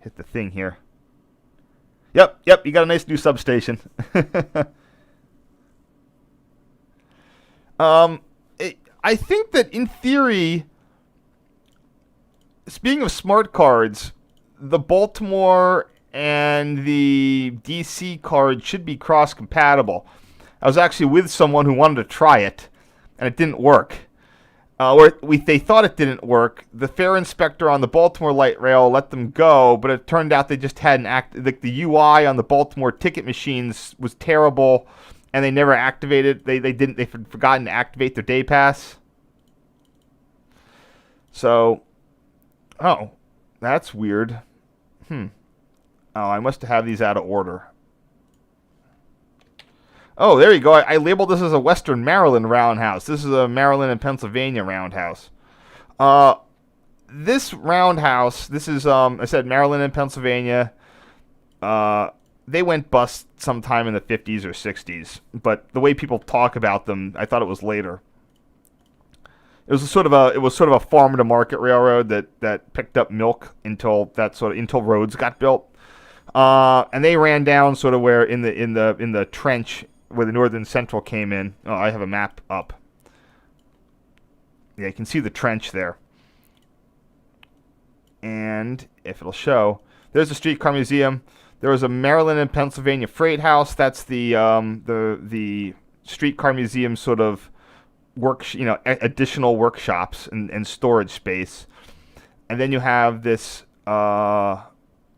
hit the thing here. Yep, you got a nice new substation. I think that in theory, speaking of smart cards, the Baltimore and the DC card should be cross-compatible. I was actually with someone who wanted to try it, and it didn't work. They thought it didn't work. The fare inspector on the Baltimore light rail let them go, but it turned out they just hadn't the UI on the Baltimore ticket machines was terrible. And they never activated. They'd forgotten to activate their day pass. So, that's weird. Oh, I must have these out of order. Oh, there you go. I labeled this as a Western Maryland roundhouse. This is a Maryland and Pennsylvania roundhouse. This roundhouse, this is I said Maryland and Pennsylvania. They went bust sometime in the 50s or 60s, but the way people talk about them, I thought it was later. It was sort of a farm to market railroad that picked up milk until roads got built, and they ran down sort of where in the trench where the Northern Central came in. Oh, I have a map up. Yeah, you can see the trench there, and if it'll show, there's the Streetcar Museum. There was a Maryland and Pennsylvania freight house. That's the Streetcar Museum sort of additional workshops and storage space. And then you have this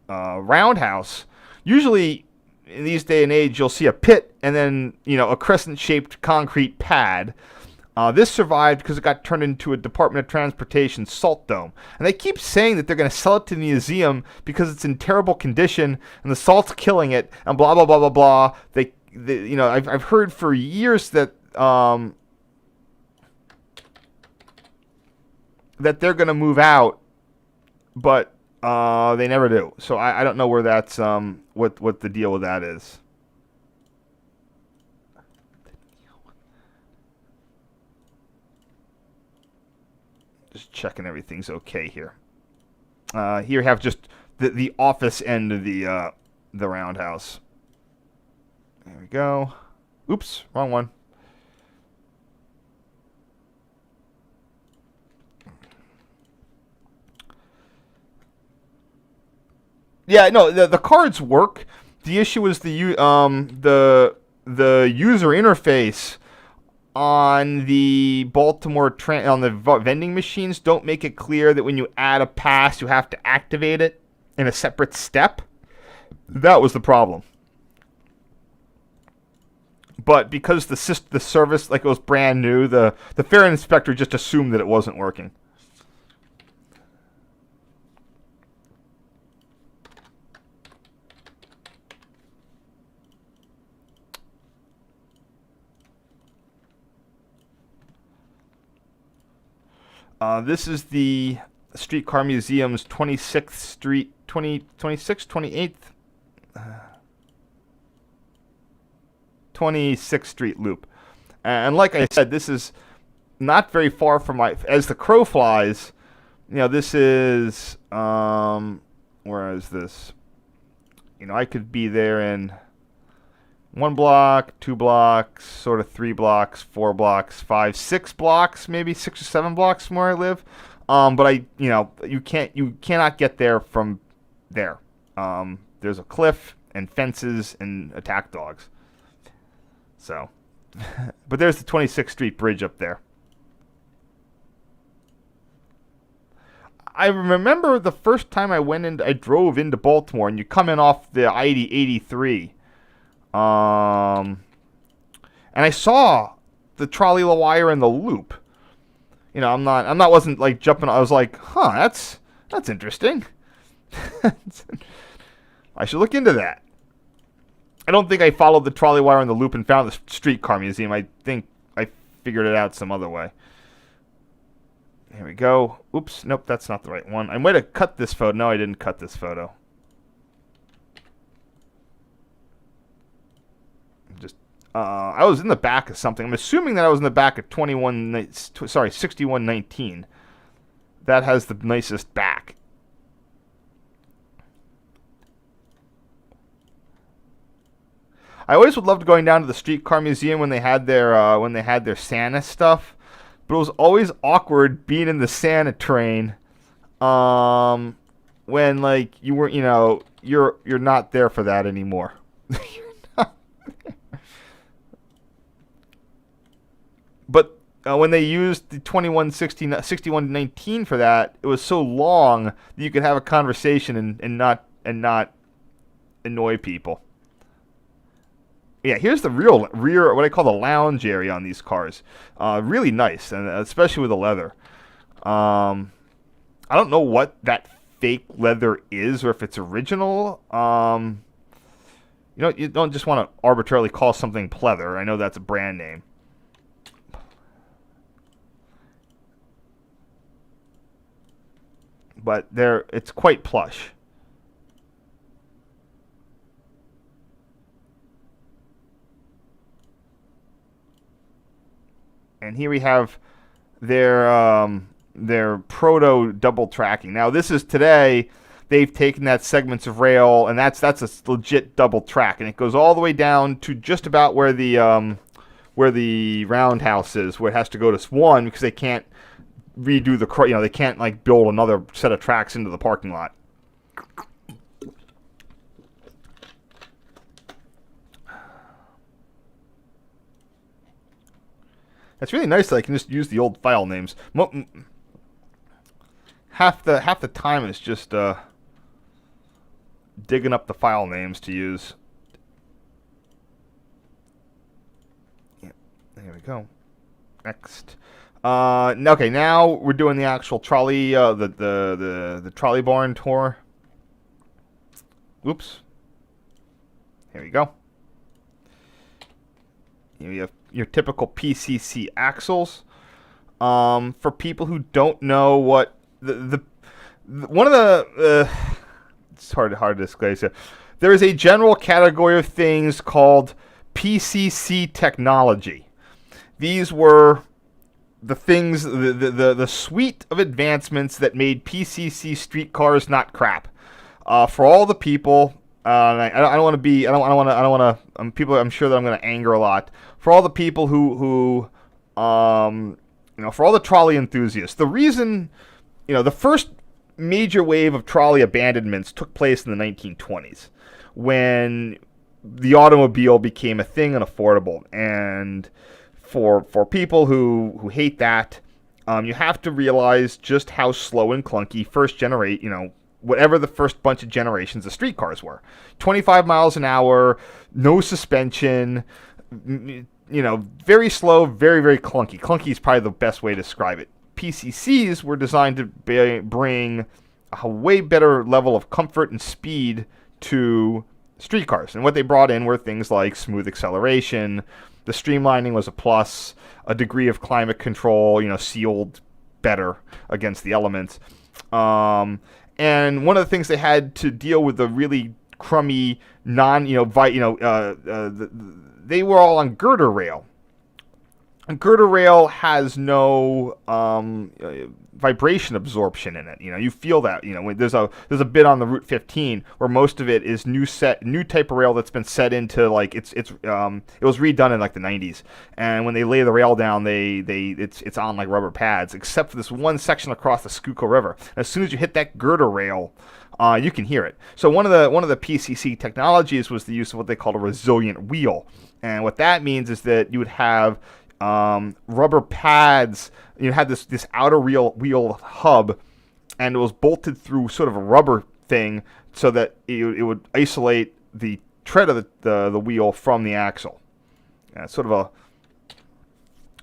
roundhouse. Usually in these day and age, you'll see a pit and then a crescent-shaped concrete pad. This survived because it got turned into a Department of Transportation salt dome. And they keep saying that they're going to sell it to the museum because it's in terrible condition and the salt's killing it and blah, blah, blah, blah, blah. I've heard for years that that they're going to move out, but they never do. So I don't know where that's what the deal with that is. Just checking everything's okay here. Here you have just the office end of the roundhouse. There we go. Oops, wrong one. Yeah, no, the cards work. The issue is the user interface on the on the vending machines don't make it clear that when you add a pass, you have to activate it in a separate step. That was the problem. But because the service, like, it was brand new, the fair inspector just assumed that it wasn't working. This is the Streetcar Museum's 26th Street, 28th, 26th Street loop. And like I said, this is not very far from as the crow flies, this is, where is this? I could be there in 1 block, 2 blocks, sort of 3 blocks, 4 blocks, 5, 6 blocks, maybe 6 or 7 blocks from where I live. But you cannot get there from there. There's a cliff and fences and attack dogs. So, but there's the 26th Street Bridge up there. I remember the first time I drove into Baltimore, and you come in off the I-83. And I saw the trolley wire in the loop. Wasn't like jumping. I was like, that's interesting. I should look into that. I don't think I followed the trolley wire in the loop and found the Streetcar Museum. I think I figured it out some other way. Here we go. Oops, nope, that's not the right one. I might have cut this photo. No, I didn't cut this photo. I was in the back of something. I'm assuming that I was in the back of 6119. That has the nicest back. I always would love going down to the Streetcar Museum when they had their Santa stuff, but it was always awkward being in the Santa train, when like you were, you're not there for that anymore. But when they used the 6119 for that, it was so long that you could have a conversation and not annoy people. Yeah, here's the rear, what I call the lounge area on these cars. Really nice, and especially with the leather. I don't know what that fake leather is, or if it's original. You don't just want to arbitrarily call something pleather. I know that's a brand name. But it's quite plush. And here we have their proto double tracking. Now this is today. They've taken that segments of rail, and that's a legit double track, and it goes all the way down to just about where the roundhouse is, where it has to go to one because they can't redo they can't like build another set of tracks into the parking lot. That's really nice that I can just use the old file names. Half the time is just digging up the file names to use. Yeah, there we go. Next. Okay, now we're doing the actual trolley, the trolley barn tour. Oops. Here we go. You have your typical PCC axles. For people who don't know what one of the it's hard to display here. There is a general category of things called PCC technology. These were the things, the suite of advancements that made PCC streetcars not crap. For all the people, I don't want to. People, I'm sure that I'm going to anger a lot. For all the people who for all the trolley enthusiasts, the reason, the first major wave of trolley abandonments took place in the 1920s, when the automobile became a thing and affordable. And for people who hate that, you have to realize just how slow and clunky whatever the first bunch of generations of streetcars were. 25 miles an hour, no suspension, very slow, very, very clunky. Clunky is probably the best way to describe it. PCCs were designed to bring a way better level of comfort and speed to streetcars. And what they brought in were things like smooth acceleration. The streamlining was a plus, a degree of climate control, sealed better against the elements. And one of the things they had to deal with the really crummy they were all on girder rail. And girder rail has no vibration absorption in it. You feel that. When there's a bit on the Route 15 where most of it is new type of rail that's been set into it was redone in like the 90s. And when they lay the rail down, it's on like rubber pads, except for this one section across the Schuylkill River. And as soon as you hit that girder rail, you can hear it. So one of the PCC technologies was the use of what they called a resilient wheel. And what that means is that you would have rubber pads. You had this outer wheel hub, and it was bolted through sort of a rubber thing so that it would isolate the tread of the wheel from the axle. Sort of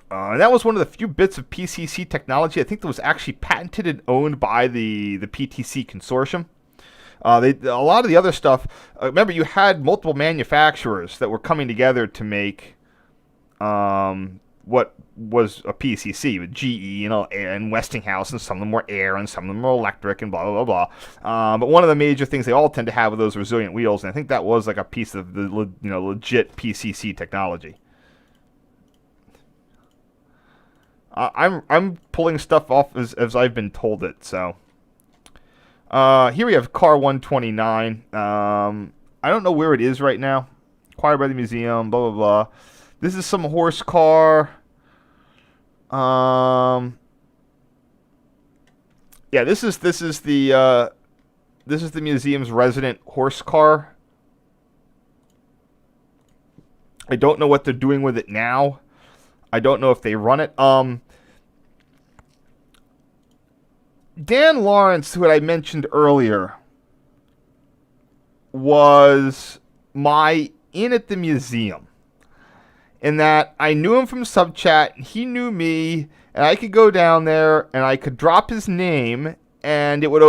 and that was one of the few bits of PCC technology I think that was actually patented and owned by the PTC consortium. A lot of the other stuff. Remember, you had multiple manufacturers that were coming together to make what was a PCC with GE, and Westinghouse, and some of them were air, and some of them were electric, and blah blah blah blah. But one of the major things they all tend to have are those resilient wheels, and I think that was like a piece of the legit PCC technology. I'm pulling stuff off as I've been told it. So here we have car 129. I don't know where it is right now. Acquired by the museum. Blah blah blah. This is some horse car. Yeah, this is the museum's resident horse car. I don't know what they're doing with it now. I don't know if they run it. Dan Lawrence, who I mentioned earlier, was my in at the museum. In that I knew him from Subchat, and he knew me, and I could go down there and I could drop his name, and it would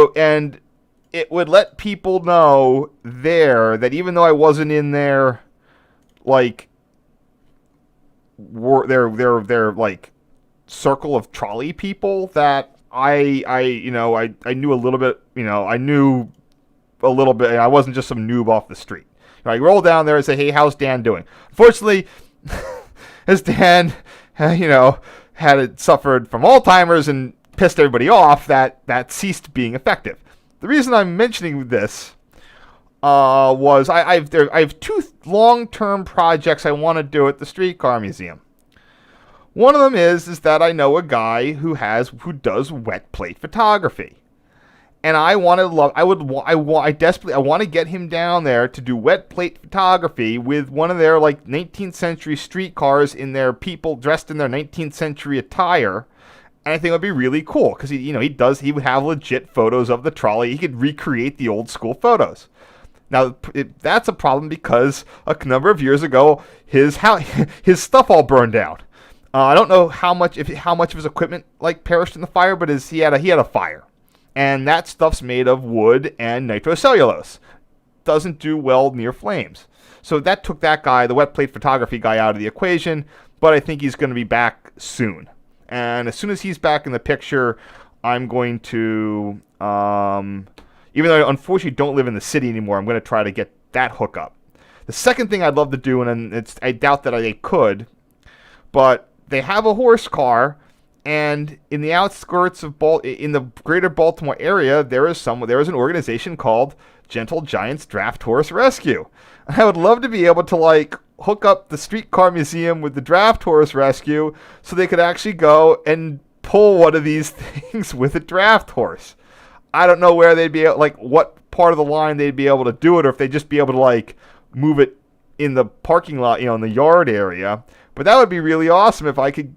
let people know there that even though I wasn't in there, like their like circle of trolley people, that I knew a little bit. I knew a little bit. I wasn't just some noob off the street. I roll down there and say, "Hey, how's Dan doing?" Unfortunately, as Dan, had it suffered from Alzheimer's and pissed everybody off, that ceased being effective. The reason I'm mentioning this was I have two long-term projects I want to do at the Streetcar Museum. One of them is that I know a guy who does wet plate photography. And I want to get him down there to do wet plate photography with one of their like 19th century streetcars in their people dressed in their 19th century attire. And I think it would be really cool because he would have legit photos of the trolley. He could recreate the old school photos. Now that's a problem because a number of years ago his stuff all burned down. I don't know how much of his equipment like perished in the fire, but he had a fire. And that stuff's made of wood and nitrocellulose. Doesn't do well near flames. So that took that guy, the wet plate photography guy, out of the equation. But I think he's going to be back soon. And as soon as he's back in the picture, I'm going to, even though I unfortunately don't live in the city anymore, I'm going to try to get that hookup. The second thing I'd love to do, and I doubt that they could, but they have a horse car. And in the outskirts of in the greater Baltimore area, there is an organization called Gentle Giants Draft Horse Rescue. I would love to be able to hook up the Streetcar Museum with the Draft Horse Rescue, so they could actually go and pull one of these things with a draft horse. I don't know where they'd be like what part of the line they'd be able to do it, or if they'd just be able to like move it in the parking lot, in the yard area. But that would be really awesome if I could,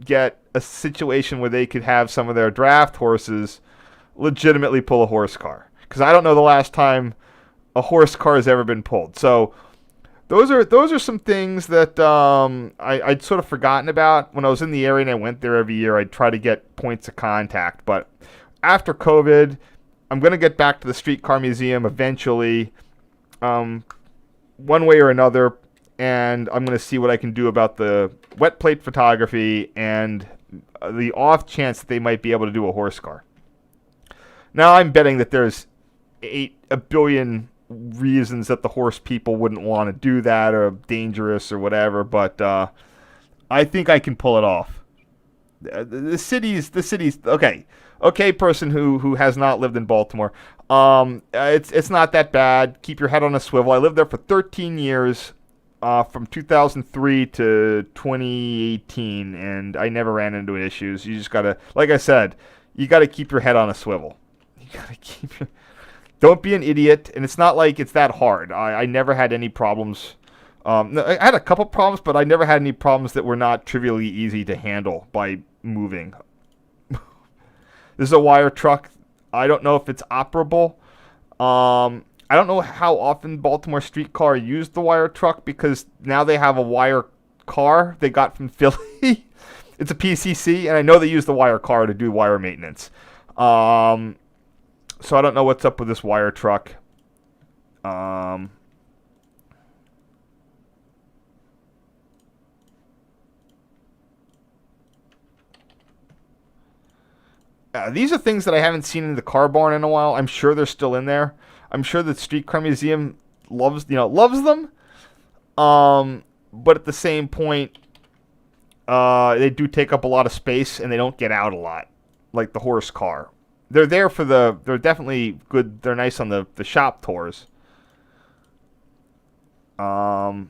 get a situation where they could have some of their draft horses legitimately pull a horse car. Because I don't know the last time a horse car has ever been pulled. So those are some things that I'd sort of forgotten about when I was in the area and I went there every year. I'd try to get points of contact. But after COVID, I'm going to get back to the Streetcar Museum eventually, one way or another. And I'm going to see what I can do about the wet plate photography and the off chance that they might be able to do a horse car. Now, I'm betting that there's a billion reasons that the horse people wouldn't want to do that or dangerous or whatever, but I think I can pull it off. The city's okay, person who has not lived in Baltimore. It's not that bad. Keep your head on a swivel. I lived there for 13 years, from 2003 to 2018, and I never ran into issues. You just gotta, like I said, you gotta keep your head on a swivel. You gotta don't be an idiot, and it's not like it's that hard. I never had any problems. I had a couple problems, but I never had any problems that were not trivially easy to handle by moving. This is a wire truck. I don't know if it's operable. I don't know how often Baltimore Streetcar used the wire truck, because now they have a wire car they got from Philly. It's a PCC, and I know they use the wire car to do wire maintenance. So I don't know what's up with this wire truck. These are things that I haven't seen in the car barn in a while. I'm sure they're still in there. I'm sure the Streetcar Museum loves them. But at the same point, they do take up a lot of space, and they don't get out a lot, like the horse car. They're there they're definitely good. They're nice on the shop tours. But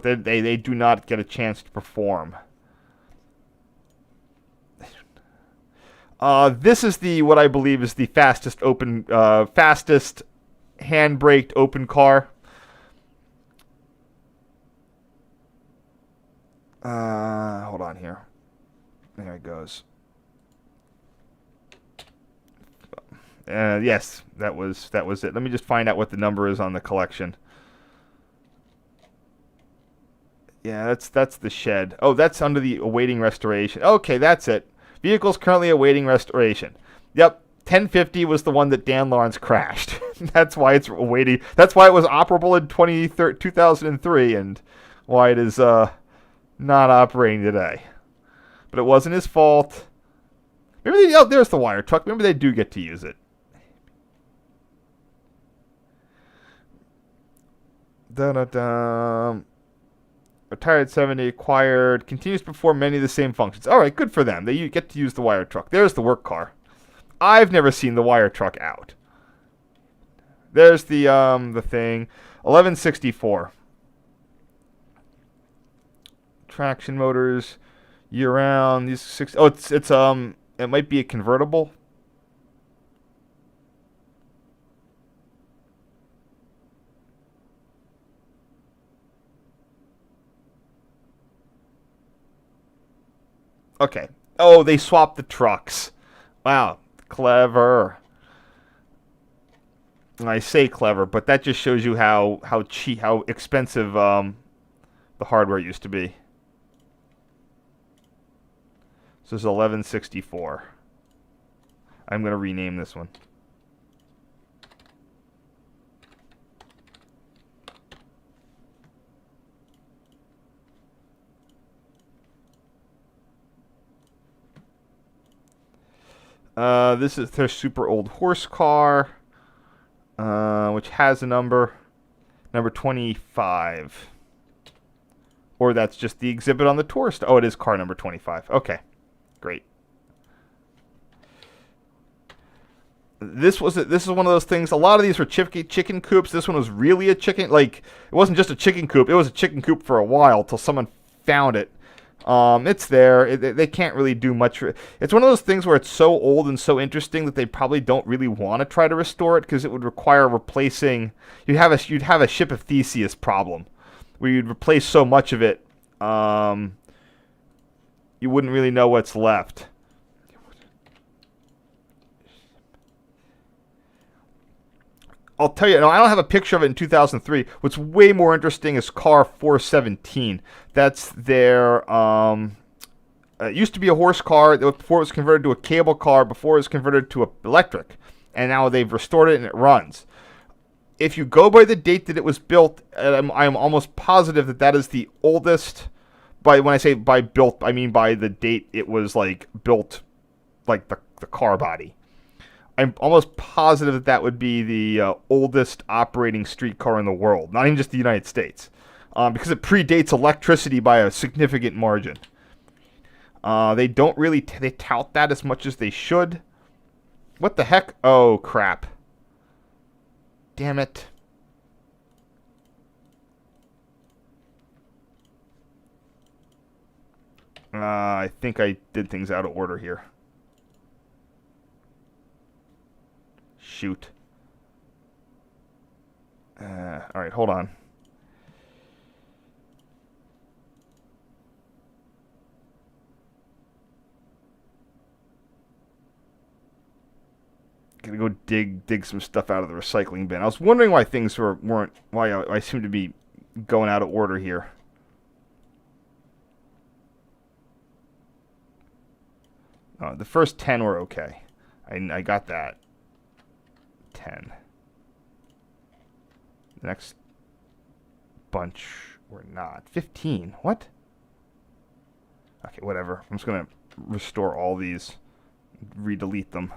they do not get a chance to perform. This is what I believe is the fastest hand-braked open car. Hold on here. There it goes. Yes, that was it. Let me just find out what the number is on the collection. Yeah, that's the shed. Oh, that's under the awaiting restoration. Okay, that's it. Vehicles currently awaiting restoration. Yep, 1050 was the one that Dan Lawrence crashed. That's why it's awaiting. That's why it was operable in 2003, and why it is not operating today. But it wasn't his fault. Maybe there's the wire truck. Maybe they do get to use it. Da-da-da. Retired 70, acquired, continues to perform many of the same functions. All right, good for them. They get to use the wire truck. There's the work car. I've never seen the wire truck out. There's the thing. 1164. Traction motors, year round. These six. Oh, it's it might be a convertible. Okay. Oh, they swapped the trucks. Wow, clever. And I say clever, but that just shows you how cheap, how expensive the hardware used to be. So this is 1164. I'm going to rename this one. This is their super old horse car, which has a number 25. Or that's just the exhibit on the tourist. Oh, it is car number 25. Okay, great. This is one of those things. A lot of these were chicken coops. This one was really a chicken. Like, it wasn't just a chicken coop. It was a chicken coop for a while till someone found it. It's there. They can't really do much. It's one of those things where it's so old and so interesting that they probably don't really want to try to restore it because it would require replacing. You'd have a Ship of Theseus problem, where you'd replace so much of it, you wouldn't really know what's left. I'll tell you, no, I don't have a picture of it in 2003. What's way more interesting is car 417. That's their, it used to be a horse car before it was converted to a cable car, before it was converted to electric. And now they've restored it and it runs. If you go by the date that it was built, I'm almost positive that that is the oldest. When I say by built, I mean by the date it was like built, like the car body. I'm almost positive that that would be the oldest operating streetcar in the world, not even just the United States, because it predates electricity by a significant margin. They don't really they tout that as much as they should. What the heck? Oh, crap. Damn it. I think I did things out of order here. Shoot. Alright, hold on. Gonna go dig some stuff out of the recycling bin. I was wondering why things weren't why I seem to be going out of order here. The first 10 were okay. I got that. 10. The next bunch were not. 15. What? Okay, whatever. I'm just going to restore all these. Redelete them.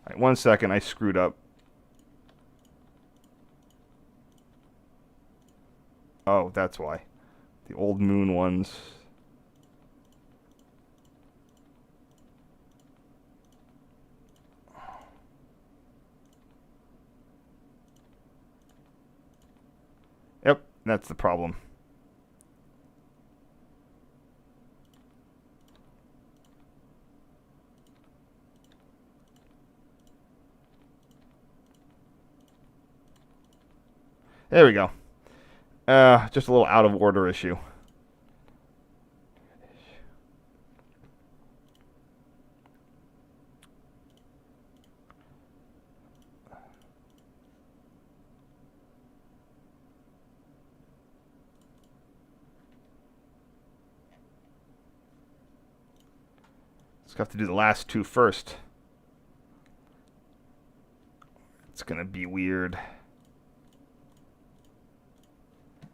Alright, 1 second. I screwed up. Oh, that's why. The old moon ones. Yep, that's the problem. There we go. Just a little out of order issue. Just have to do the last two first. It's gonna be weird.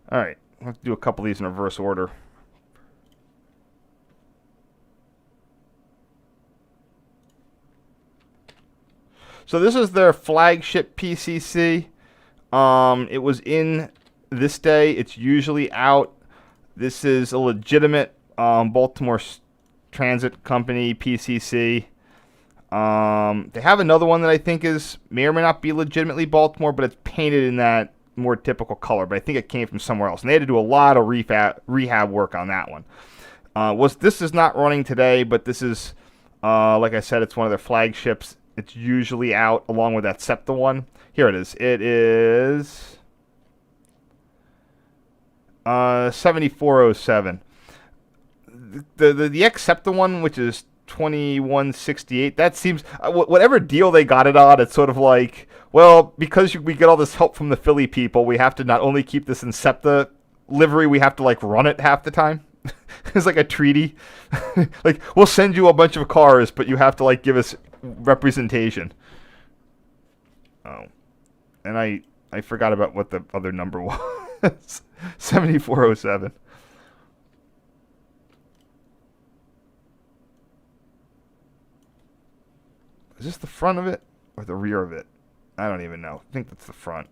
Alright, I'll have to do a couple of these in reverse order. So this is their flagship PCC. It was in this day. It's usually out. This is a legitimate Baltimore Transit Company PCC. They have another one that I think may or may not be legitimately Baltimore, but it's painted in that more typical color. But I think it came from somewhere else, and they had to do a lot of rehab work on that one. This is not running today, but this is, like I said, it's one of their flagships. It's usually out along with that SEPTA one. Here it is. It is 7407. The X SEPTA one, which is 2168, that seems whatever deal they got it on, it's sort of like, well, because we get all this help from the Philly people, we have to not only keep this in SEPTA livery, we have to like run it half the time. It's like a treaty. Like, we'll send you a bunch of cars, but you have to like give us representation. Oh, and I forgot about what the other number was. 7407. Is this the front of it or the rear of it? I don't even know. I think that's the front.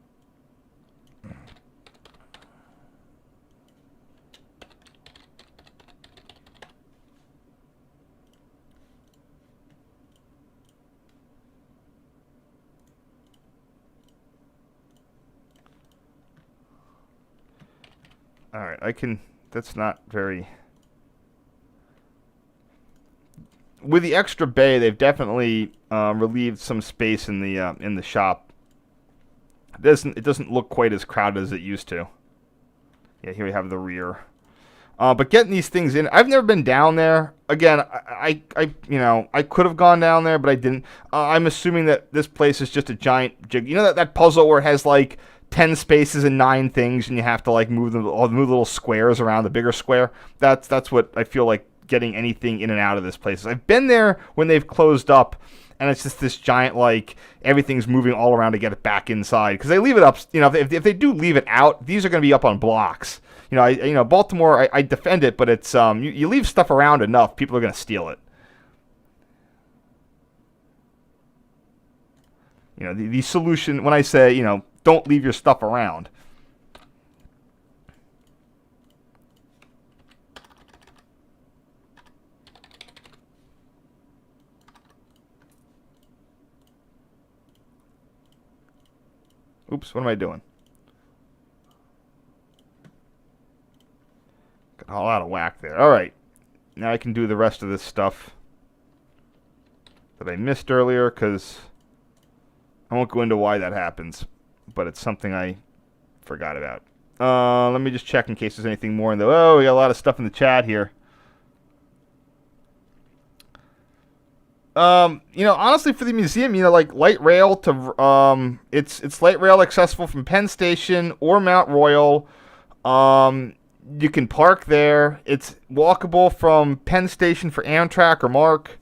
All right, I can. That's not very. With the extra bay, they've definitely relieved some space in the shop. It doesn't look quite as crowded as it used to. Yeah, here we have the rear. But getting these things in, I've never been down there. Again, I could have gone down there, but I didn't. I'm assuming that this place is just a giant jig. You know that puzzle where it has like 10 spaces and 9 things, and you have to like move little squares around the bigger square. That's what I feel like getting anything in and out of this place. I've been there when they've closed up, and it's just this giant, like, everything's moving all around to get it back inside. Because they leave it up, if they do leave it out, these are going to be up on blocks. Baltimore, I defend it, but it's, you leave stuff around enough, people are going to steal it. The solution, when I say, don't leave your stuff around. Oops, what am I doing? Got all out of whack there. All right. Now I can do the rest of this stuff that I missed earlier, because I won't go into why that happens, but it's something I forgot about. Let me just check in case there's anything more in the... Oh, we got a lot of stuff in the chat here. Honestly, for the museum, like light rail to, it's light rail accessible from Penn Station or Mount Royal. You can park there. It's walkable from Penn Station for Amtrak or MARC.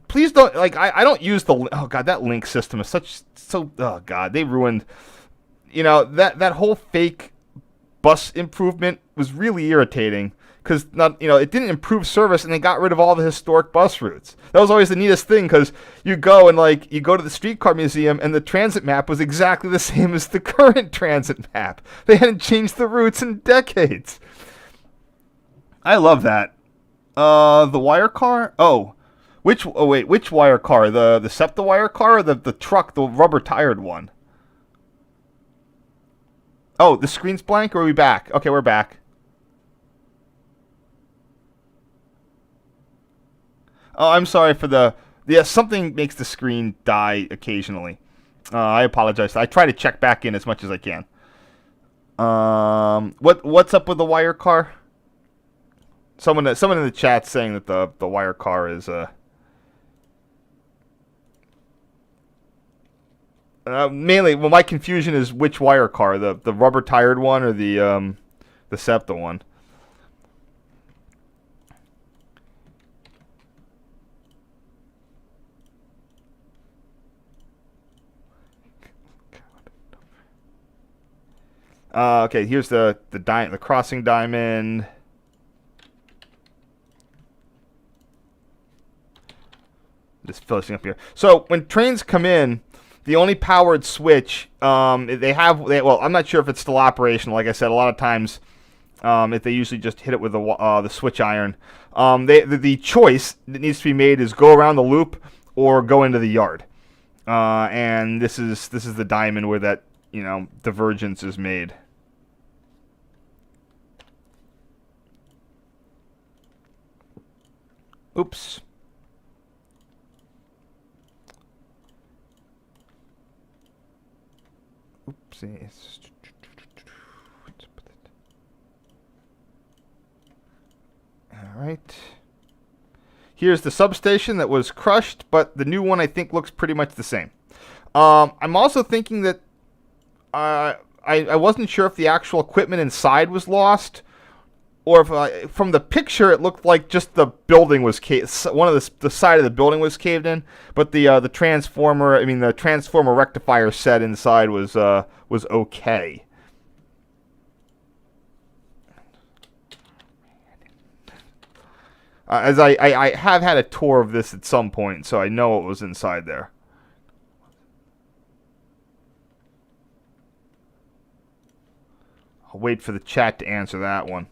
Please don't, I don't use the, oh God, that link system is oh God, they ruined, that whole fake bus improvement was really irritating. Because it didn't improve service, and they got rid of all the historic bus routes. That was always the neatest thing, because you go to the Streetcar Museum, and the transit map was exactly the same as the current transit map. They hadn't changed the routes in decades. I love that. The wire car? Which wire car? The SEPTA wire car, or the truck, the rubber tired one? Oh, the screen's blank, or are we back? Okay, we're back. Oh, I'm sorry for the... Yeah, something makes the screen die occasionally. I apologize. I try to check back in as much as I can. What's up with the wire car? Someone in the chat saying that the wire car is... mainly, well, my confusion is which wire car, the rubber tired one or the SEPTA one. Okay, here's the crossing diamond. Just finishing up here. So when trains come in, the only powered switch well, I'm not sure if it's still operational. Like I said, a lot of times, if they usually just hit it with the switch iron. The choice that needs to be made is go around the loop or go into the yard. And this is the diamond where that divergence is made. Oops. Oopsies. All right. Here's the substation that was crushed, but the new one I think looks pretty much the same. I'm also thinking that I wasn't sure if the actual equipment inside was lost, or if from the picture it looked like just the building was the side of the building was caved in, but the transformer rectifier set inside was okay. As I have had a tour of this at some point, so I know what was inside there. I'll wait for the chat to answer that one.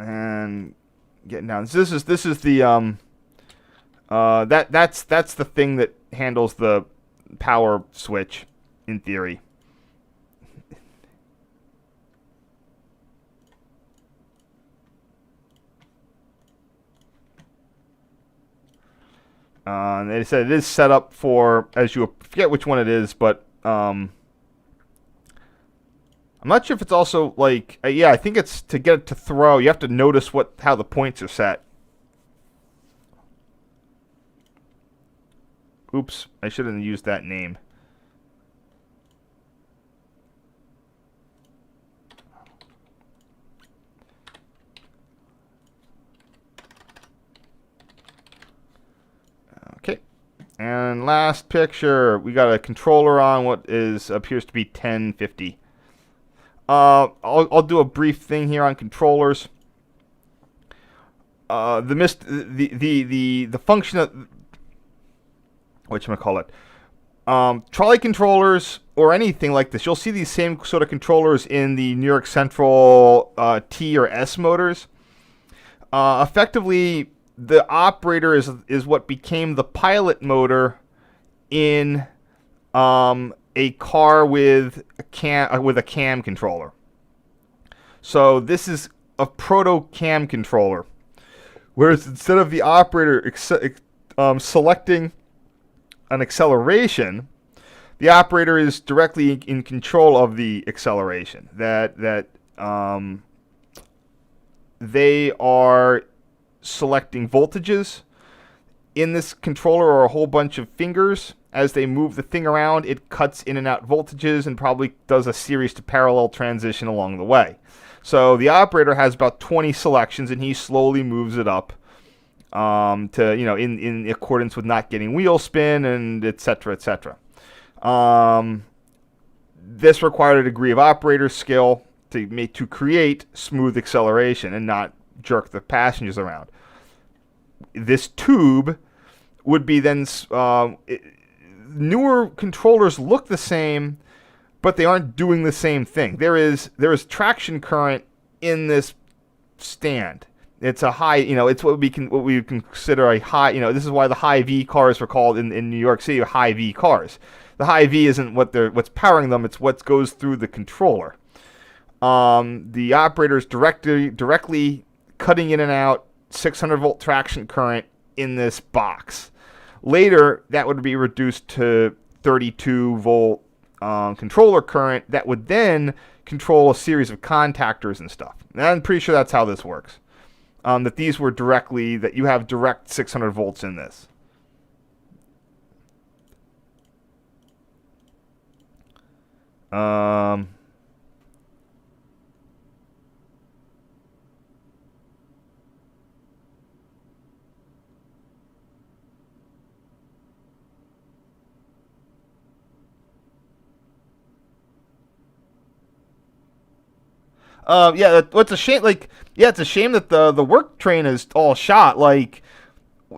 And getting down. This is the That's the thing that handles the power switch, in theory. They said it is set up for, as you forget which one it is, but I'm not sure if it's also like, yeah, I think it's to get it to throw. You have to notice how the points are set. Oops, I shouldn't have used that name. Okay. And last picture, we got a controller on what appears to be 1050. I'll do a brief thing here on controllers. The function of whatchamacallit, trolley controllers or anything like this, you'll see these same sort of controllers in the New York Central T or S motors. Effectively, the operator is what became the pilot motor in a car with a cam controller. So this is a proto cam controller, whereas instead of the operator selecting an acceleration, the operator is directly in control of the acceleration. They are selecting voltages. In this controller are a whole bunch of fingers. As they move the thing around, it cuts in and out voltages and probably does a series to parallel transition along the way. So the operator has about 20 selections, and he slowly moves it up to, in accordance with not getting wheel spin and et cetera, et cetera. This required a degree of operator skill to create smooth acceleration and not jerk the passengers around. This tube would be then newer controllers look the same, but they aren't doing the same thing. There is traction current in this stand. It's a high, it's what we would consider a high, this is why the high V cars were called in New York City high V cars. The high V isn't what's powering them, it's what goes through the controller. The operator is directly cutting in and out 600 volt traction current in this box. Later, that would be reduced to 32 volt controller current that would then control a series of contactors and stuff. And I'm pretty sure that's how this works. That you have direct 600 volts in this. What's a shame? It's a shame that the work train is all shot.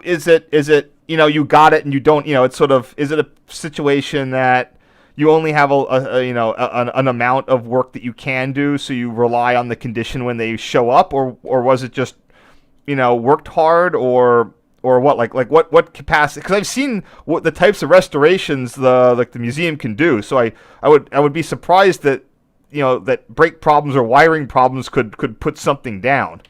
Is it you got it and you don't? It's sort of, is it a situation that you only have an amount of work that you can do, so you rely on the condition when they show up, or was it just worked hard, or what? What capacity? Because I've seen what the types of restorations the museum can do. So I would be surprised that that brake problems or wiring problems could put something down.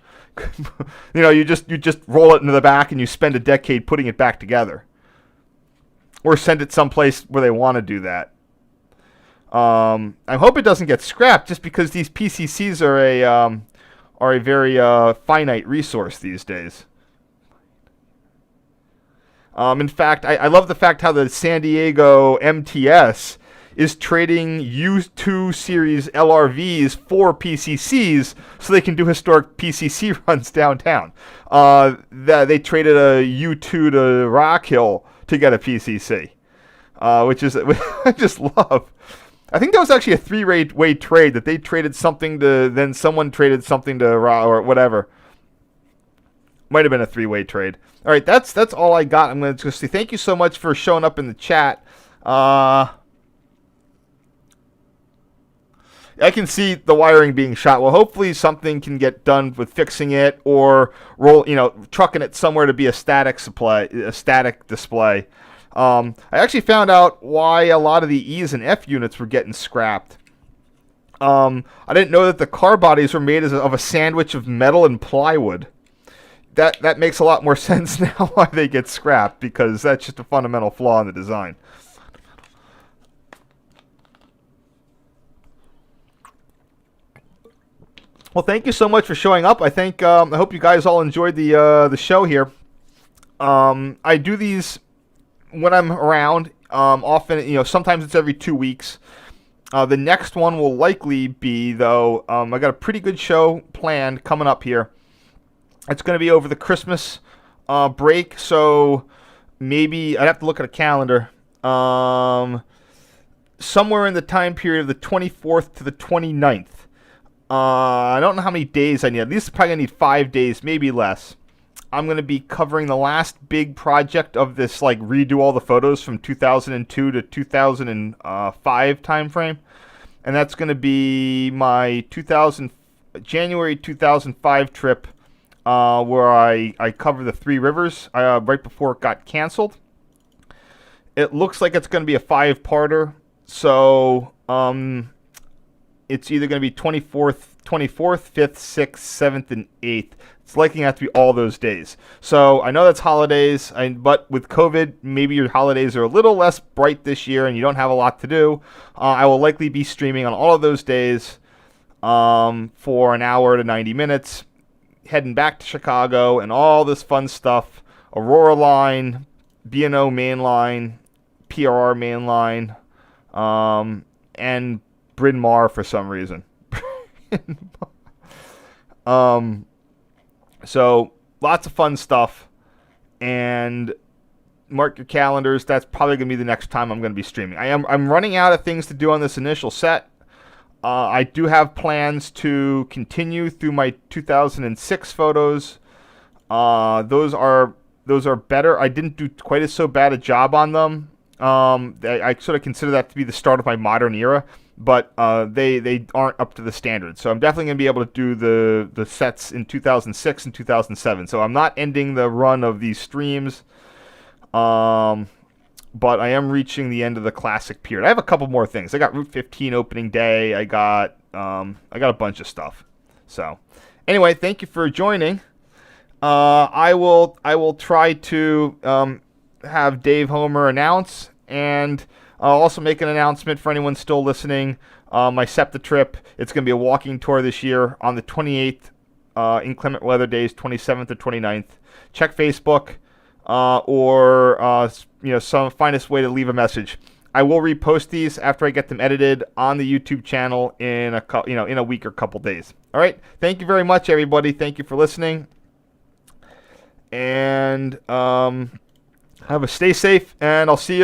You just roll it into the back and you spend a decade putting it back together, or send it someplace where they want to do that. I hope it doesn't get scrapped, just because these PCCs are a very finite resource these days. In fact, I love the fact how the San Diego MTS is trading U2 series LRVs for PCCs so they can do historic PCC runs downtown. They traded a U2 to Rock Hill to get a PCC, which I just love. I think that was actually a three-way trade, that they traded something to, then someone traded something to or whatever. Might have been a three-way trade. All right, that's all I got. I'm going to just say thank you so much for showing up in the chat. I can see the wiring being shot. Well, hopefully something can get done with fixing it or trucking it somewhere to be a static display. I actually found out why a lot of the E's and F units were getting scrapped. I didn't know that the car bodies were made of a sandwich of metal and plywood. That makes a lot more sense now why they get scrapped, because that's just a fundamental flaw in the design. Well, thank you so much for showing up. I hope you guys all enjoyed the show here. I do these when I'm around. Often, sometimes it's every 2 weeks. The next one will likely be, though, I got a pretty good show planned coming up here. It's going to be over the Christmas break, so maybe I'd have to look at a calendar. Somewhere in the time period of the 24th to the 29th. I don't know how many days I need. At least probably going to need 5 days, maybe less. I'm going to be covering the last big project of this, redo all the photos from 2002 to 2005 time frame. And that's going to be my January 2005 trip, where I cover the Three Rivers right before it got canceled. It looks like it's going to be a 5-parter, so it's either going to be 24th, 5th, 6th, 7th, and 8th. It's likely going to have to be all those days. So I know that's holidays, but with COVID, maybe your holidays are a little less bright this year and you don't have a lot to do. I will likely be streaming on all of those days for an hour to 90 minutes, heading back to Chicago and all this fun stuff. Aurora Line, B&O Main Line, PRR Main Line, and Bryn Mawr for some reason. So lots of fun stuff, and mark your calendars. That's probably going to be the next time I'm going to be streaming. I'm running out of things to do on this initial set. I do have plans to continue through my 2006 photos. Those are better. I didn't do quite so bad a job on them. I sort of consider that to be the start of my modern era, but they aren't up to the standard. So I'm definitely going to be able to do the sets in 2006 and 2007. So I'm not ending the run of these streams, but I am reaching the end of the classic period. I have a couple more things. I got Route 15 opening day. I got a bunch of stuff. So anyway, thank you for joining. I will try to have Dave Homer announce, and I'll also make an announcement for anyone still listening. My SEPTA trip, it's going to be a walking tour this year on the 28th, inclement weather days, 27th or 29th. Check Facebook, or find us a way to leave a message. I will repost these after I get them edited on the YouTube channel in a week or couple days. All right. Thank you very much, everybody. Thank you for listening. And stay safe, and I'll see you